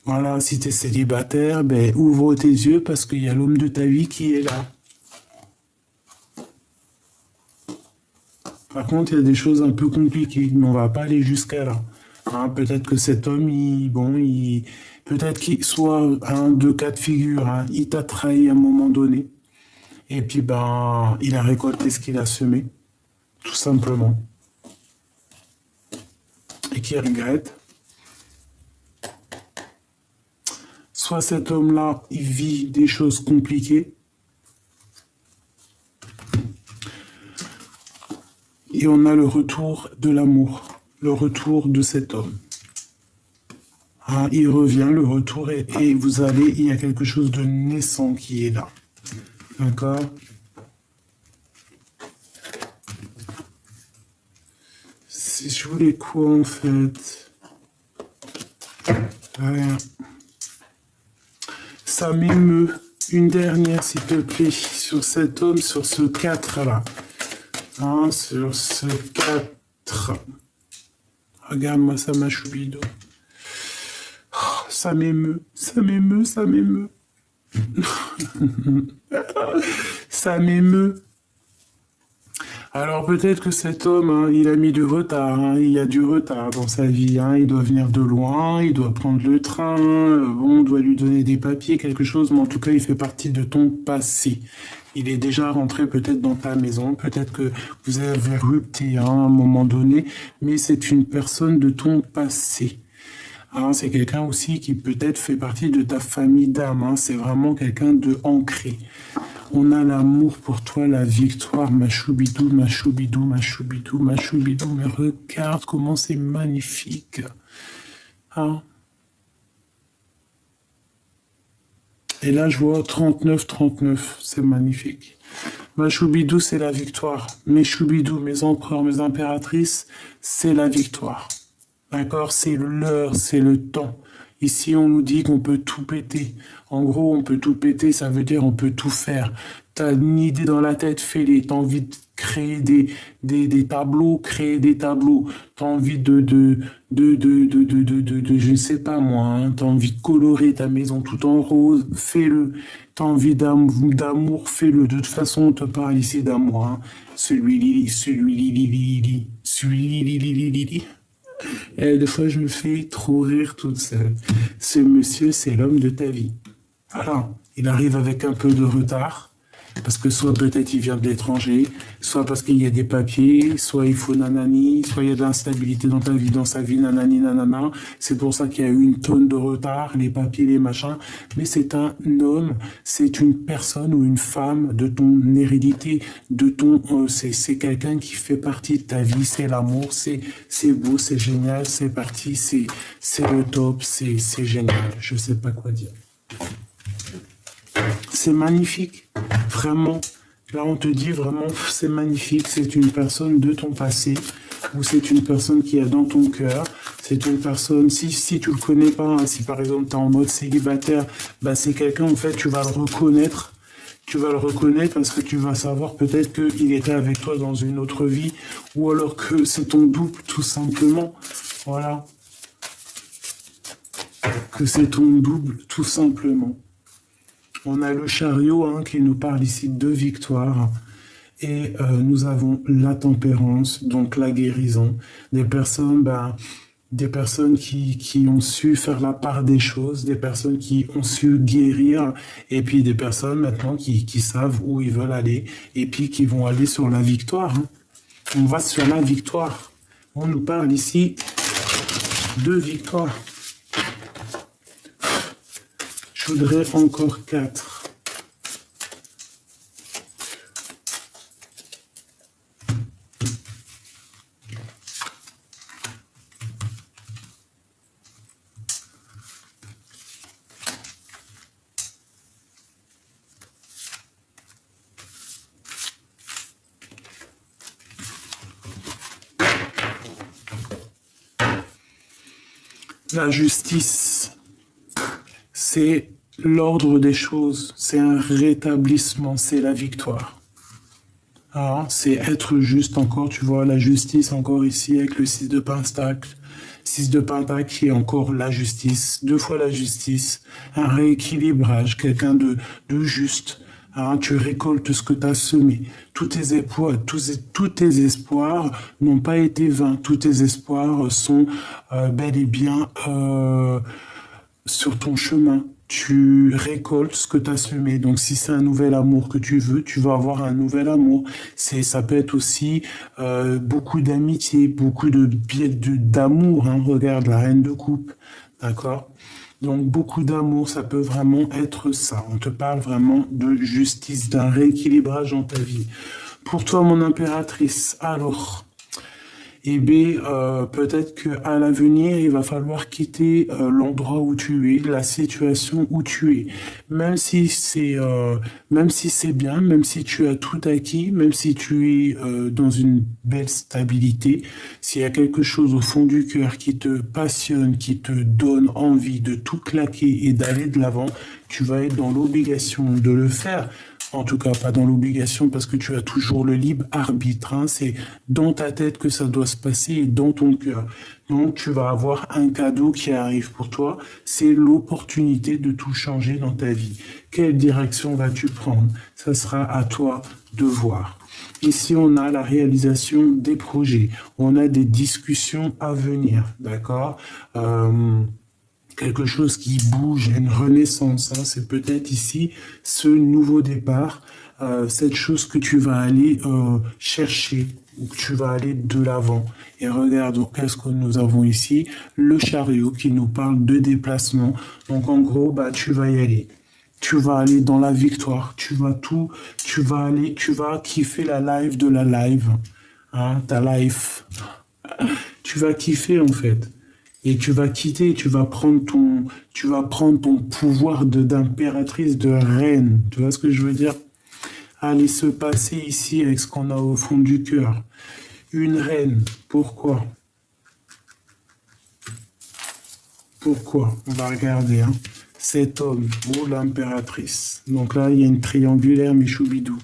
Voilà, si tu es célibataire, ben, ouvre tes yeux parce qu'il y a l'homme de ta vie qui est là. Par contre, il y a des choses un peu compliquées, mais on va pas aller jusqu'à là. Hein, peut-être que cet homme, peut-être qu'il soit un, deux cas de figure, hein, il t'a trahi à un moment donné. Et puis, ben, il a récolté ce qu'il a semé, tout simplement. Et qu'il regrette. Soit cet homme-là, il vit des choses compliquées. Et on a le retour de l'amour, le retour de cet homme. Ah, il revient, le retour, et il y a quelque chose de naissant qui est là. D'accord? Je voulais quoi en fait? Rien. Ça m'émeut. Une dernière, s'il te plaît, sur cet homme, sur ce 4-là. Hein, sur ce 4. Regarde-moi ça, ma choubido. Oh, ça m'émeut, ça m'émeut, ça m'émeut. Ça m'émeut. Alors peut-être que cet homme, hein, il a mis du retard, hein, il y a du retard dans sa vie, hein, il doit venir de loin, il doit prendre le train, bon, on doit lui donner des papiers, quelque chose, mais en tout cas, il fait partie de ton passé. Il est déjà rentré peut-être dans ta maison, peut-être que vous avez rupté, hein, à un moment donné, mais c'est une personne de ton passé. Hein, c'est quelqu'un aussi qui peut-être fait partie de ta famille d'âme, hein, c'est vraiment quelqu'un de ancré. On a l'amour pour toi, la victoire, ma choubidou, ma choubidou, ma choubidou, ma choubidou. Mais regarde comment c'est magnifique. Hein? Et là, je vois 39-39. C'est magnifique. Ma choubidou, c'est la victoire. Mes choubidous, mes empereurs, mes impératrices, c'est la victoire. D'accord? C'est l'heure, c'est le temps. Ici, on nous dit qu'on peut tout péter. En gros, on peut tout péter, ça veut dire on peut tout faire. T'as une idée dans la tête, fais-les. T'as envie de créer des tableaux, créer des tableaux. T'as envie je ne sais pas moi, hein. T'as envie de colorer ta maison tout en rose, fais-le. T'as envie d'amour, fais-le. De toute façon, on te parle ici d'amour, hein. Celui-li. Et des fois, je me fais trop rire toute seule. Ce monsieur, c'est l'homme de ta vie. Voilà. Il arrive avec un peu de retard, parce que soit peut-être il vient de l'étranger, soit parce qu'il y a des papiers, soit il faut nanani, soit il y a de l'instabilité dans ta vie, dans sa vie, nanani, nanana. C'est pour ça qu'il y a eu une tonne de retard, les papiers, les machins. Mais c'est un homme, c'est une personne ou une femme de ton hérédité, de ton, c'est quelqu'un qui fait partie de ta vie, c'est l'amour, c'est beau, c'est génial, c'est parti, c'est le top, c'est génial. Je sais pas quoi dire. C'est magnifique, vraiment. Là, on te dit vraiment, c'est magnifique. C'est une personne de ton passé, ou c'est une personne qui est dans ton cœur. C'est une personne, si tu le connais pas, hein, si par exemple tu es en mode célibataire, bah, c'est quelqu'un, en fait, tu vas le reconnaître. Tu vas le reconnaître parce que tu vas savoir peut-être qu'il était avec toi dans une autre vie, ou alors que c'est ton double, tout simplement. Voilà. Que c'est ton double, tout simplement. On a le chariot hein, qui nous parle ici de victoire. Et nous avons la tempérance, donc la guérison. Des personnes qui ont su faire la part des choses, des personnes qui ont su guérir, et puis des personnes maintenant qui savent où ils veulent aller, et puis qui vont aller sur la victoire. Hein. On va sur la victoire. On nous parle ici de victoire. Je voudrais encore 4. La justice, c'est l'ordre des choses, c'est un rétablissement, c'est la victoire. Ah, c'est être juste encore, tu vois, la justice encore ici avec le 6 de pentacle. 6 de pentacle qui est encore la justice, 2 fois la justice, un rééquilibrage, quelqu'un de juste. Hein, tu récoltes ce que tu as semé. Tous tes espoirs n'ont pas été vains. Tous tes espoirs sont bel et bien sur ton chemin. Tu récoltes ce que tu as semé. Donc, si c'est un nouvel amour que tu veux, tu vas avoir un nouvel amour. Ça peut être aussi beaucoup d'amitié, beaucoup d'amour. Hein. Regarde la reine de coupe, d'accord? Donc, beaucoup d'amour, ça peut vraiment être ça. On te parle vraiment de justice, d'un rééquilibrage dans ta vie. Pour toi, mon impératrice, alors, eh bien, peut-être qu'à l'avenir, il va falloir quitter l'endroit où tu es, la situation où tu es. Même si c'est bien, même si tu as tout acquis, même si tu es dans une belle stabilité, s'il y a quelque chose au fond du cœur qui te passionne, qui te donne envie de tout claquer et d'aller de l'avant, tu vas être dans l'obligation de le faire. En tout cas, pas dans l'obligation parce que tu as toujours le libre arbitre. Hein. C'est dans ta tête que ça doit se passer et dans ton cœur. Donc, tu vas avoir un cadeau qui arrive pour toi. C'est l'opportunité de tout changer dans ta vie. Quelle direction vas-tu prendre? Ça sera à toi de voir. Ici, on a la réalisation des projets. On a des discussions à venir. D'accord quelque chose qui bouge, une renaissance. Hein. C'est peut-être ici ce nouveau départ, cette chose que tu vas aller chercher, ou que tu vas aller de l'avant. Et regarde, qu'est-ce que nous avons ici? Le chariot qui nous parle de déplacement. Donc en gros, bah, tu vas y aller. Tu vas aller dans la victoire. Tu vas kiffer la live de la live. Hein, ta life. Tu vas kiffer en fait. Et tu vas quitter, tu vas prendre ton pouvoir d'impératrice, de reine. Tu vois ce que je veux dire? Allez se passer ici avec ce qu'on a au fond du cœur. Une reine. Pourquoi? Pourquoi? On va regarder. Hein. Cet homme ou l'impératrice. Donc là, il y a une triangulaire Michoubidou.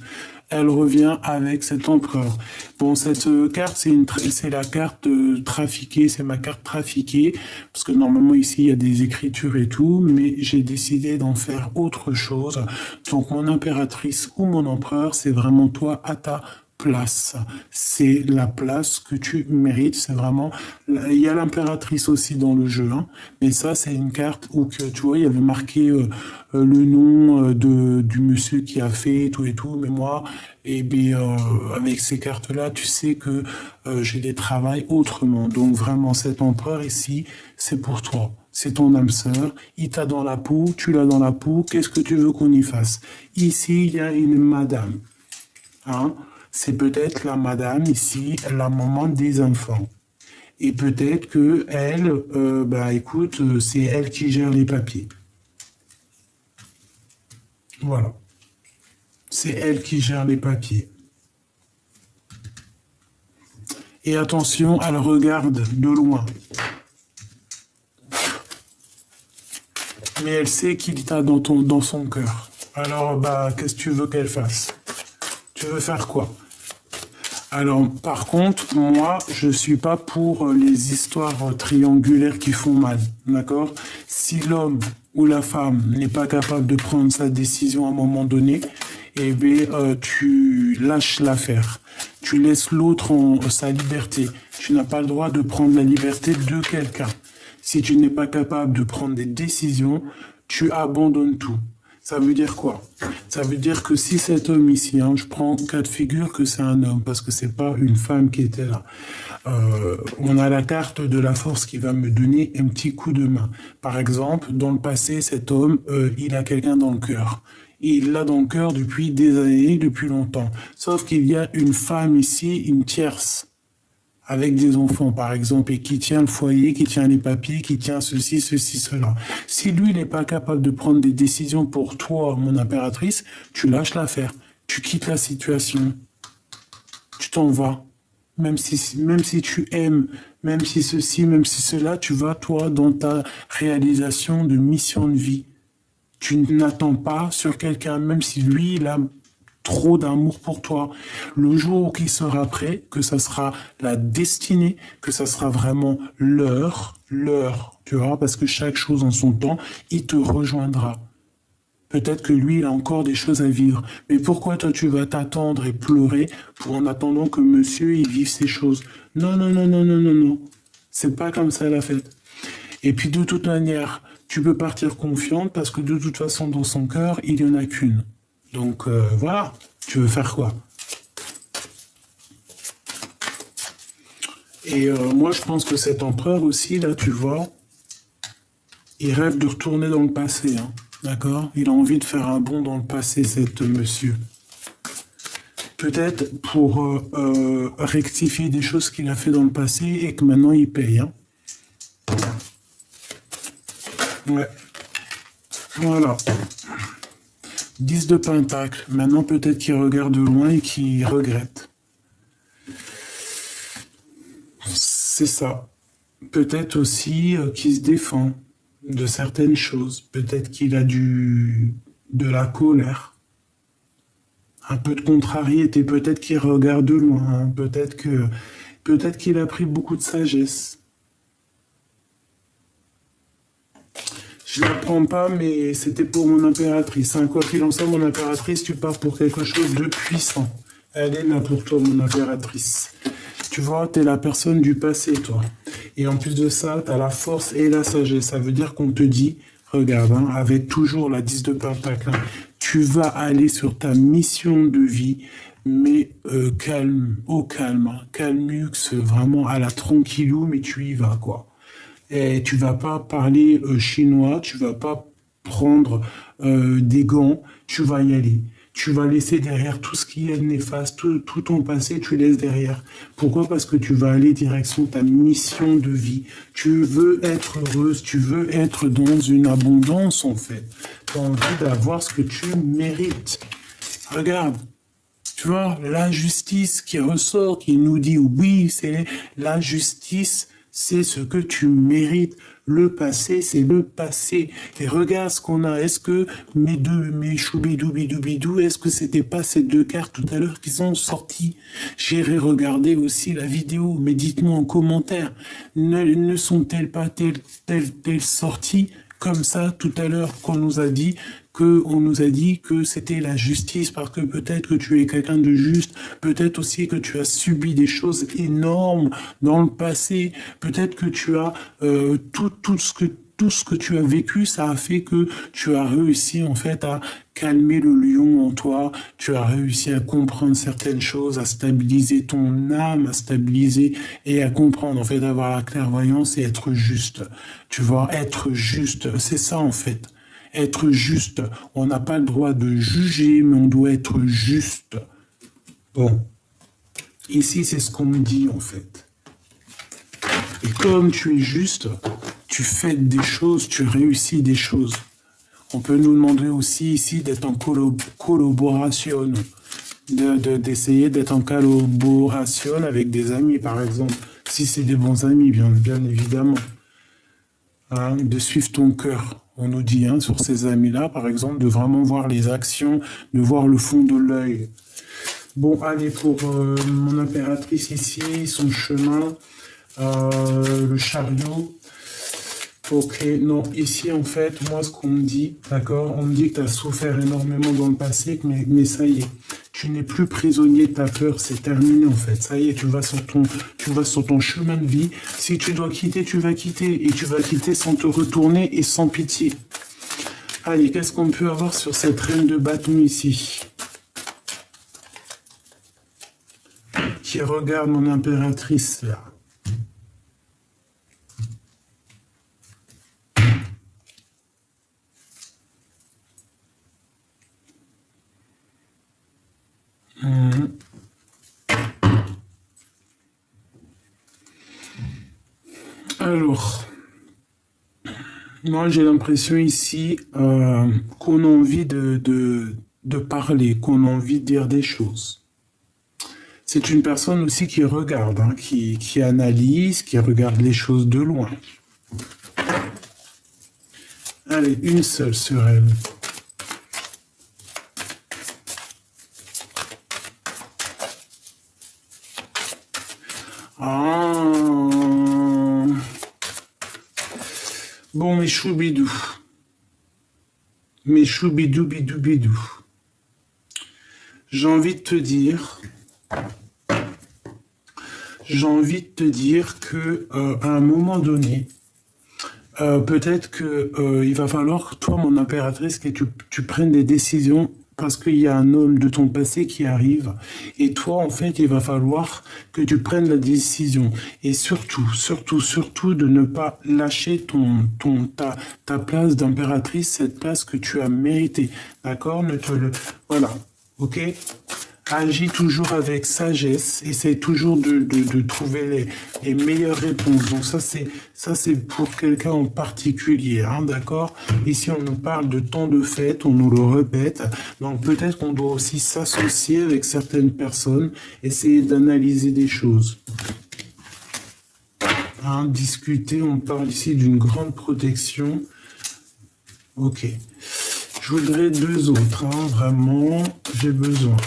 Elle revient avec cet empereur. Bon, cette carte, c'est la carte trafiquée, c'est ma carte trafiquée, parce que normalement ici, il y a des écritures et tout, mais j'ai décidé d'en faire autre chose. Donc, mon impératrice ou mon empereur, c'est vraiment toi à ta place. C'est la place que tu mérites. C'est vraiment. Il y a l'impératrice aussi dans le jeu, hein, mais ça, c'est une carte où que tu vois, il y avait marqué le nom du monsieur qui a fait tout et tout. Mais moi, et bien, avec ces cartes-là, tu sais que j'ai des travails autrement. Donc vraiment, cet empereur ici, c'est pour toi. C'est ton âme sœur, il t'a dans la peau, tu l'as dans la peau, qu'est-ce que tu veux qu'on y fasse? Ici, il y a une madame. Hein? C'est peut-être la madame ici, la maman des enfants. Et peut-être que elle, bah écoute, c'est elle qui gère les papiers. Voilà. C'est elle qui gère les papiers. Et attention, elle regarde de loin. Mais elle sait qu'il t'a dans son cœur. Alors, bah, qu'est-ce que tu veux qu'elle fasse? Tu veux faire quoi? Alors, par contre, moi, je suis pas pour les histoires triangulaires qui font mal, d'accord? Si l'homme ou la femme n'est pas capable de prendre sa décision à un moment donné, eh bien, tu lâches l'affaire. Tu laisses l'autre en sa liberté. Tu n'as pas le droit de prendre la liberté de quelqu'un. Si tu n'es pas capable de prendre des décisions, tu abandonnes tout. Ça veut dire quoi? Ça veut dire que si cet homme ici, hein, je prends cas de figure que c'est un homme, parce que c'est pas une femme qui était là. On a la carte de la force qui va me donner un petit coup de main. Par exemple, dans le passé, cet homme, il a quelqu'un dans le cœur. Il l'a dans le cœur depuis des années, depuis longtemps. Sauf qu'il y a une femme ici, une tierce avec des enfants, par exemple, et qui tient le foyer, qui tient les papiers, qui tient ceci, ceci, cela. Si lui n'est pas capable de prendre des décisions pour toi, mon impératrice, tu lâches l'affaire. Tu quittes la situation. Tu t'en vas. Même si tu aimes, même si ceci, même si cela, tu vas, toi, dans ta réalisation de mission de vie. Tu n'attends pas sur quelqu'un, même si lui, il a trop d'amour pour toi. Le jour qui sera prêt, que ça sera la destinée, que ça sera vraiment l'heure, tu vois, parce que chaque chose en son temps, il te rejoindra. Peut-être que lui, il a encore des choses à vivre. Mais pourquoi toi, tu vas t'attendre et pleurer pour en attendant que monsieur, il vive ses choses? Non, non, non, non, non, non, non. C'est pas comme ça la fête. Et puis de toute manière, tu peux partir confiante parce que de toute façon, dans son cœur, il n'y en a qu'une. Donc voilà, tu veux faire quoi? Et moi, je pense que cet empereur aussi, là, tu vois, il rêve de retourner dans le passé, hein, d'accord? Il a envie de faire un bond dans le passé, cet monsieur. Peut-être pour rectifier des choses qu'il a fait dans le passé et que maintenant il paye, hein. Ouais, voilà. 10 de Pentacle. Maintenant, peut-être qu'il regarde de loin et qu'il regrette. C'est ça. Peut-être aussi qu'il se défend de certaines choses. Peut-être qu'il a de la colère, un peu de contrariété. Peut-être qu'il regarde de loin, hein. Peut-être qu'il a pris beaucoup de sagesse. Je la prends pas, mais c'était pour mon impératrice, hein. Quoi qu'il en soit, mon impératrice, tu pars pour quelque chose de puissant. Elle est là pour toi, mon impératrice. Tu vois, t'es la personne du passé, toi. Et en plus de ça, t'as la force et la sagesse. Ça veut dire qu'on te dit, regarde, hein, avec toujours la 10 de Pentacle, hein, tu vas aller sur ta mission de vie, mais calme, au calme, hein, calmux, vraiment à la tranquillou, mais tu y vas, quoi. Et tu vas pas parler chinois, tu vas pas prendre des gants, tu vas y aller. Tu vas laisser derrière tout ce qui est néfaste, tout ton passé, tu laisses derrière. Pourquoi? Parce que tu vas aller direction ta mission de vie. Tu veux être heureuse, tu veux être dans une abondance en fait. Tu as envie d'avoir ce que tu mérites. Regarde, tu vois, la justice qui ressort, qui nous dit oui, c'est la justice, c'est ce que tu mérites. Le passé, c'est le passé. Et regarde ce qu'on a. Est-ce que mes choubidoubidoubidou, est-ce que c'était pas ces deux cartes tout à l'heure qui sont sorties? J'irai regarder aussi la vidéo, mais dites-moi en commentaire. Ne sont-elles pas telles sorties comme ça tout à l'heure qu'on nous a dit que c'était la justice parce que peut-être que tu es quelqu'un de juste, peut-être aussi que tu as subi des choses énormes dans le passé, peut-être que tu as tout ce que tu as vécu, ça a fait que tu as réussi en fait à calmer le lion en toi, tu as réussi à comprendre certaines choses, à stabiliser ton âme, à stabiliser et à comprendre en fait, avoir la clairvoyance et être juste. Tu vois, être juste, c'est ça en fait. Être juste. On n'a pas le droit de juger, mais on doit être juste. Bon. Ici, c'est ce qu'on me dit, en fait. Et comme tu es juste, tu fais des choses, tu réussis des choses. On peut nous demander aussi ici d'être en collaboration, d'essayer d'être en collaboration avec des amis, par exemple. Si c'est des bons amis, bien évidemment. Hein, de suivre ton cœur. On nous dit, hein, sur ces amis-là, par exemple, de vraiment voir les actions, de voir le fond de l'œil. Bon, allez, pour mon impératrice ici, son chemin, le chariot. Ok, non, ici en fait, moi ce qu'on me dit, d'accord, on me dit que tu as souffert énormément dans le passé, mais ça y est, tu n'es plus prisonnier de ta peur, c'est terminé en fait, ça y est, tu vas sur ton chemin de vie, si tu dois quitter, tu vas quitter, et tu vas quitter sans te retourner et sans pitié. Allez, qu'est-ce qu'on peut avoir sur cette reine de bâton ici, qui regarde mon impératrice là. Alors, moi j'ai l'impression ici qu'on a envie de parler, qu'on a envie de dire des choses. C'est une personne aussi qui regarde, hein, qui analyse, qui regarde les choses de loin. Allez, une seule sur elle. Ah. Bon, mes choubidous. Mes choubidou bidou bidou. J'ai envie de te dire, j'ai envie de te dire que à un moment donné, peut-être que il va falloir, toi, mon impératrice, que tu prennes des décisions parce qu'il y a un homme de ton passé qui arrive. Et toi, en fait, il va falloir que tu prennes la décision. Et surtout, surtout, surtout, de ne pas lâcher ta place d'impératrice, cette place que tu as méritée. D'accord? Voilà. Ok? Agis toujours avec sagesse, essaie toujours de trouver les meilleures réponses. Donc ça c'est pour quelqu'un en particulier, hein, d'accord? Ici on nous parle de temps de fête, on nous le répète. Donc peut-être qu'on doit aussi s'associer avec certaines personnes, essayer d'analyser des choses. Hein, discuter, on parle ici d'une grande protection. Ok. Je voudrais deux autres, hein, vraiment, j'ai besoin.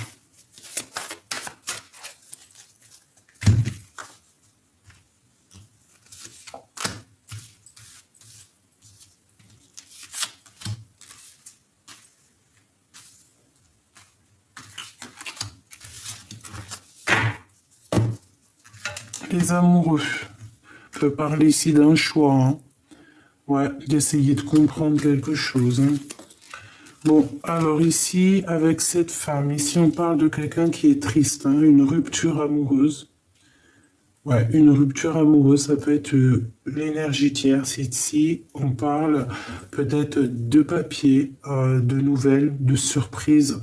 Les amoureux. On peut parler ici d'un choix. Hein. Ouais, d'essayer de comprendre quelque chose. Hein. Bon, alors ici, avec cette femme, ici on parle de quelqu'un qui est triste, hein, une rupture amoureuse. Ouais, une rupture amoureuse, ça peut être l'énergie tierce. Ici, on parle peut-être de papier, de nouvelles, de surprises.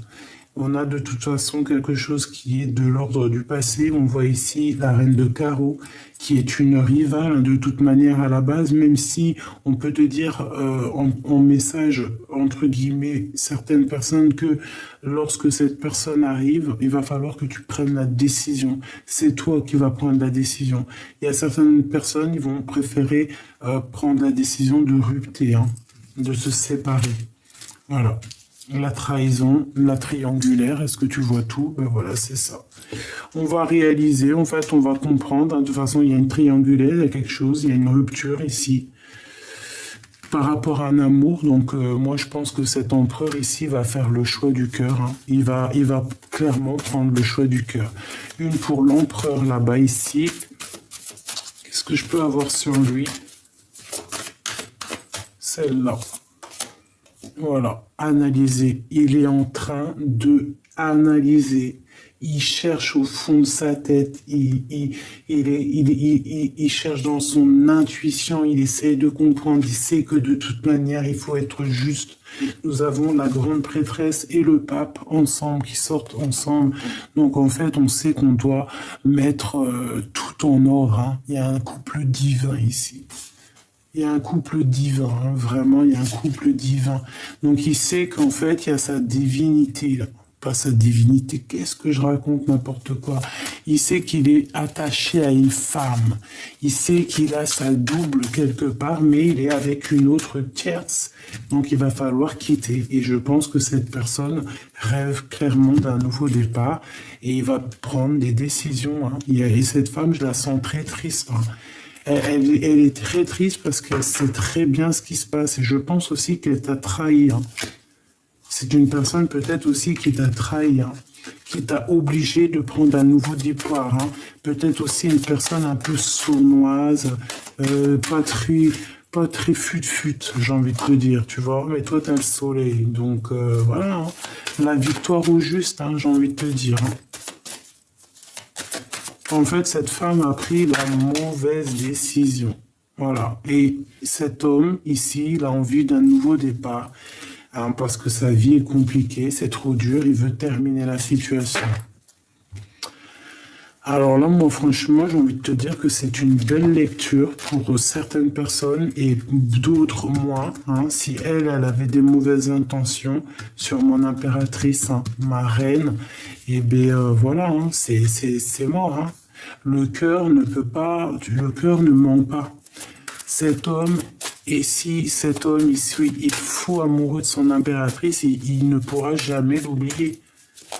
On a de toute façon quelque chose qui est de l'ordre du passé. On voit ici la reine de carreau, qui est une rivale hein, de toute manière à la base, même si on peut te dire en message, entre guillemets, certaines personnes que lorsque cette personne arrive, il va falloir que tu prennes la décision. C'est toi qui vas prendre la décision. Il y a certaines personnes qui vont préférer prendre la décision de rupter, hein, de se séparer. Voilà. La trahison, la triangulaire, est-ce que tu vois tout? Ben voilà, c'est ça. On va réaliser, en fait, on va comprendre. Hein, de toute façon, il y a une triangulaire, il y a quelque chose, il y a une rupture ici par rapport à un amour. Donc, moi, je pense que cet empereur ici va faire le choix du cœur. Hein. Il va clairement prendre le choix du cœur. Une pour l'empereur là-bas ici. Qu'est-ce que je peux avoir sur lui? Celle-là. Voilà, analyser. Il est en train de analyser. Il cherche au fond de sa tête. Il cherche dans son intuition. Il essaie de comprendre. Il sait que de toute manière, il faut être juste. Nous avons la grande prêtresse et le pape ensemble, qui sortent ensemble. Donc en fait, on sait qu'on doit mettre tout en ordre. Hein. Il y a un couple divin ici. Il y a un couple divin, hein, vraiment, il y a un couple divin. Donc il sait qu'en fait, il y a sa divinité là. pas sa divinité. Qu'est-ce que je raconte, n'importe quoi. Il sait qu'il est attaché à une femme. Il sait qu'il a sa double quelque part, mais il est avec une autre tierce. Donc il va falloir quitter. Et je pense que cette personne rêve clairement d'un nouveau départ et il va prendre des décisions. Hein. Et cette femme, je la sens très triste. Hein. Elle est très triste parce qu'elle sait très bien ce qui se passe. Et je pense aussi qu'elle t'a trahi. Hein. C'est une personne peut-être aussi qui t'a trahi, hein, qui t'a obligé de prendre un nouveau départ. Hein. Peut-être aussi une personne un peu sournoise, pas très fut-fut, j'ai envie de te dire, tu vois. Mais toi, t'as le soleil. Donc voilà, hein. La victoire au juste, hein, j'ai envie de te dire. Hein. En fait, cette femme a pris la mauvaise décision. Voilà. Et cet homme, ici, il a envie d'un nouveau départ. Hein, parce que sa vie est compliquée, c'est trop dur, il veut terminer la situation. Alors là, moi, franchement, j'ai envie de te dire que c'est une belle lecture pour certaines personnes et d'autres moins. Hein, si elle avait des mauvaises intentions sur mon impératrice, hein, ma reine, et bien voilà, hein, c'est mort. Hein. Le cœur ne ment pas. Cet homme, et si cet homme il est fou amoureux de son impératrice, il ne pourra jamais l'oublier.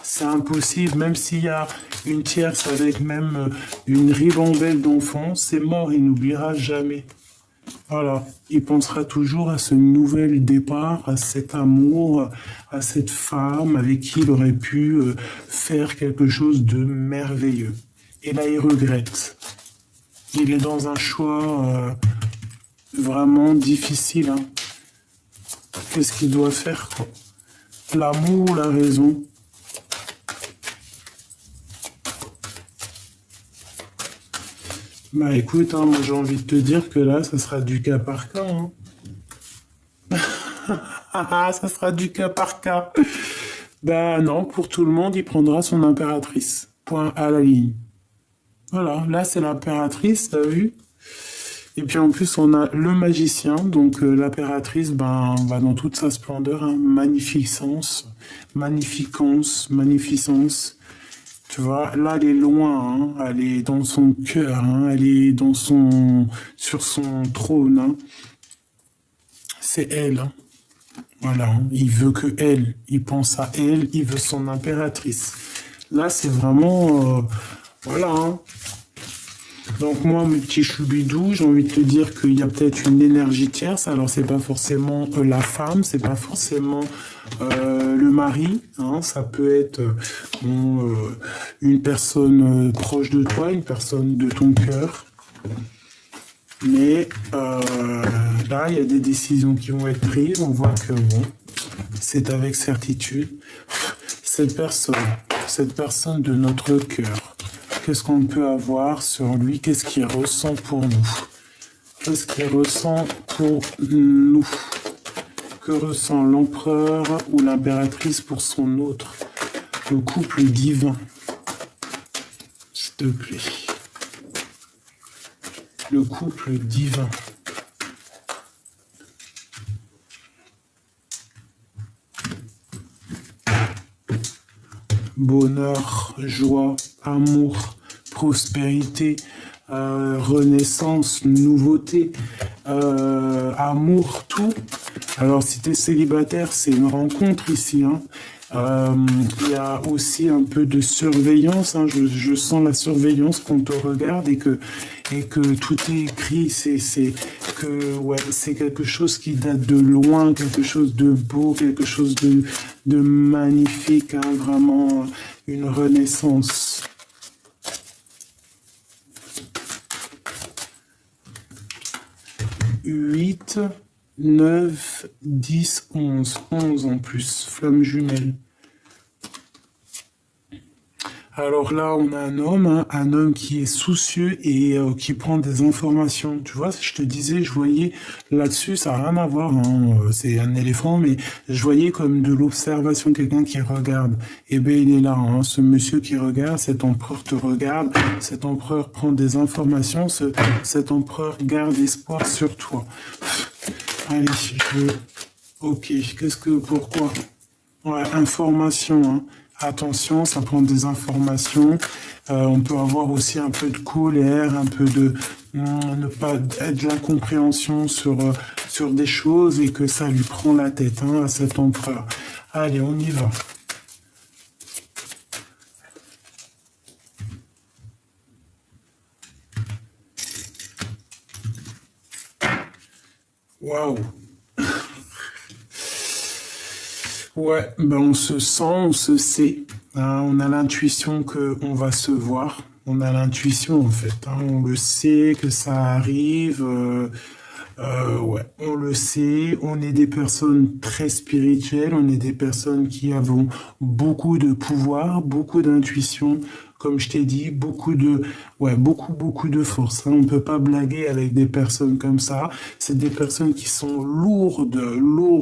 C'est impossible, même s'il y a une tierce avec même une ribambelle d'enfants, c'est mort, il n'oubliera jamais. Voilà, il pensera toujours à ce nouvel départ, à cet amour, à cette femme avec qui il aurait pu faire quelque chose de merveilleux. Et là, il regrette. Il est dans un choix vraiment difficile. Hein. Qu'est-ce qu'il doit faire, quoi? L'amour ou la raison? Bah écoute, hein, moi j'ai envie de te dire que là, ça sera du cas par cas. Hein. Ça sera du cas par cas. Bah non, pour tout le monde, il prendra son impératrice. Point à la ligne. Voilà, là c'est l'impératrice, t'as vu? Et puis en plus, on a le magicien, donc l'impératrice, ben, va dans toute sa splendeur, hein, magnificence, magnificence, magnificence. Tu vois, là, elle est loin, hein, elle est dans son cœur, hein, elle est sur son trône. Hein. C'est elle. Hein. Voilà, hein, il veut que elle, il pense à elle, il veut son impératrice. Là, c'est vraiment, voilà. Hein. Donc moi, mes petits choubidous, j'ai envie de te dire qu'il y a peut-être une énergie tierce. Alors c'est pas forcément la femme, c'est pas forcément le mari. Hein, ça peut être une personne proche de toi, une personne de ton cœur. Mais là, il y a des décisions qui vont être prises. On voit que bon, c'est avec certitude. Cette personne de notre cœur. Qu'est-ce qu'on peut avoir sur lui? Qu'est-ce qu'il ressent pour nous? Qu'est-ce qu'il ressent pour nous? Que ressent l'empereur ou l'impératrice pour son autre? Le couple divin. S'il te plaît. Le couple divin. Bonheur, joie, amour, prospérité, renaissance, nouveauté, amour, tout. Alors si tu es célibataire, c'est une rencontre ici. Hein. Il y a aussi un peu de surveillance. Hein. Je sens la surveillance qu'on te regarde et que tout est écrit. C'est quelque chose qui date de loin, quelque chose de beau, quelque chose de magnifique. Hein. Vraiment une renaissance. 8, 9, 10, 11. 11 en plus, flamme jumelle. Alors là, on a un homme qui est soucieux et qui prend des informations. Tu vois, je te disais, je voyais là-dessus, ça n'a rien à voir, hein, c'est un éléphant, mais je voyais comme de l'observation, quelqu'un qui regarde. Eh bien, il est là, hein, ce monsieur qui regarde, cet empereur te regarde, cet empereur prend des informations, cet empereur garde espoir sur toi. Allez, ok, pourquoi? Ouais, information, hein. Attention, ça prend des informations. On peut avoir aussi un peu de colère, un peu de ne pas être de l'incompréhension sur des choses et que ça lui prend la tête hein, à cet empereur. Allez, on y va. Waouh. Ouais, ben on se sent, on se sait. Hein, on a l'intuition que on va se voir. On a l'intuition en fait. Hein, on le sait que ça arrive. Ouais, on le sait. On est des personnes très spirituelles. On est des personnes qui avons beaucoup de pouvoir, beaucoup d'intuition. Comme je t'ai dit, ouais, beaucoup de force. Hein. On peut pas blaguer avec des personnes comme ça. C'est des personnes qui sont lourdes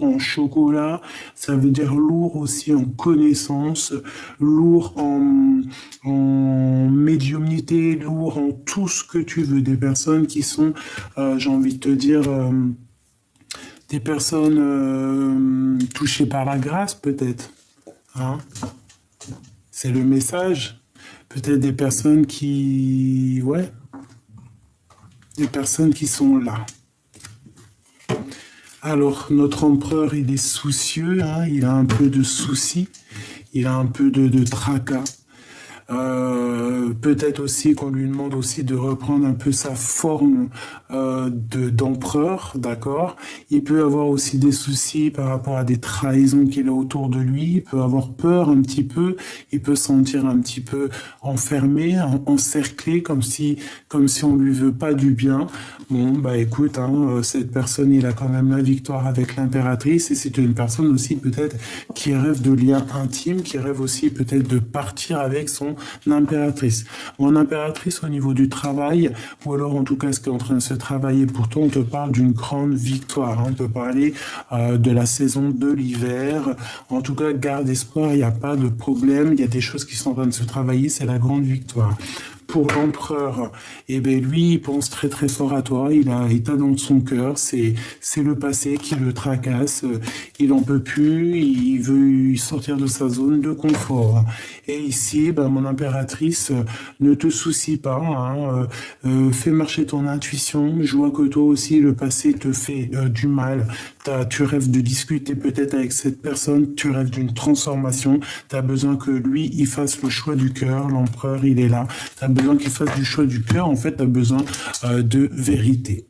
en chocolat. Ça veut dire lourd aussi en connaissances, lourd en médiumnité, lourd en tout ce que tu veux. Des personnes qui sont, j'ai envie de te dire, des personnes touchées par la grâce peut-être. Hein. C'est le message. Peut-être des personnes qui, ouais, des personnes qui sont là. Alors, notre empereur, il est soucieux, hein, il a un peu de soucis, il a un peu de tracas. Peut-être aussi qu'on lui demande aussi de reprendre un peu sa forme d'empereur, d'accord? Il peut avoir aussi des soucis par rapport à des trahisons qu'il a autour de lui, il peut avoir peur un petit peu, il peut se sentir un petit peu enfermé, encerclé, comme si on lui veut pas du bien. Bon, bah écoute, hein, cette personne, il a quand même la victoire avec l'impératrice et c'est une personne aussi peut-être qui rêve de liens intimes, qui rêve aussi peut-être de partir avec son impératrice. Mon impératrice au niveau du travail, ou alors en tout cas ce qui est en train de se travailler pour toi, on te parle d'une grande victoire. Hein. On peut parler de la saison de l'hiver. En tout cas, garde espoir, il n'y a pas de problème. Il y a des choses qui sont en train de se travailler, c'est la grande victoire. Pour l'empereur, eh ben lui, il pense très très fort à toi. Il t'a dans son cœur. C'est le passé qui le tracasse. Il en peut plus. Il veut sortir de sa zone de confort. Et ici, ben, mon impératrice, ne te soucie pas. Hein, fais marcher ton intuition. Je vois que toi aussi, le passé te fait du mal. Tu rêves de discuter peut-être avec cette personne. Tu rêves d'une transformation. Tu as besoin que lui, il fasse le choix du cœur. L'empereur, il est là. Tu as besoin qu'il fasse du choix du cœur. En fait, tu as besoin de vérité.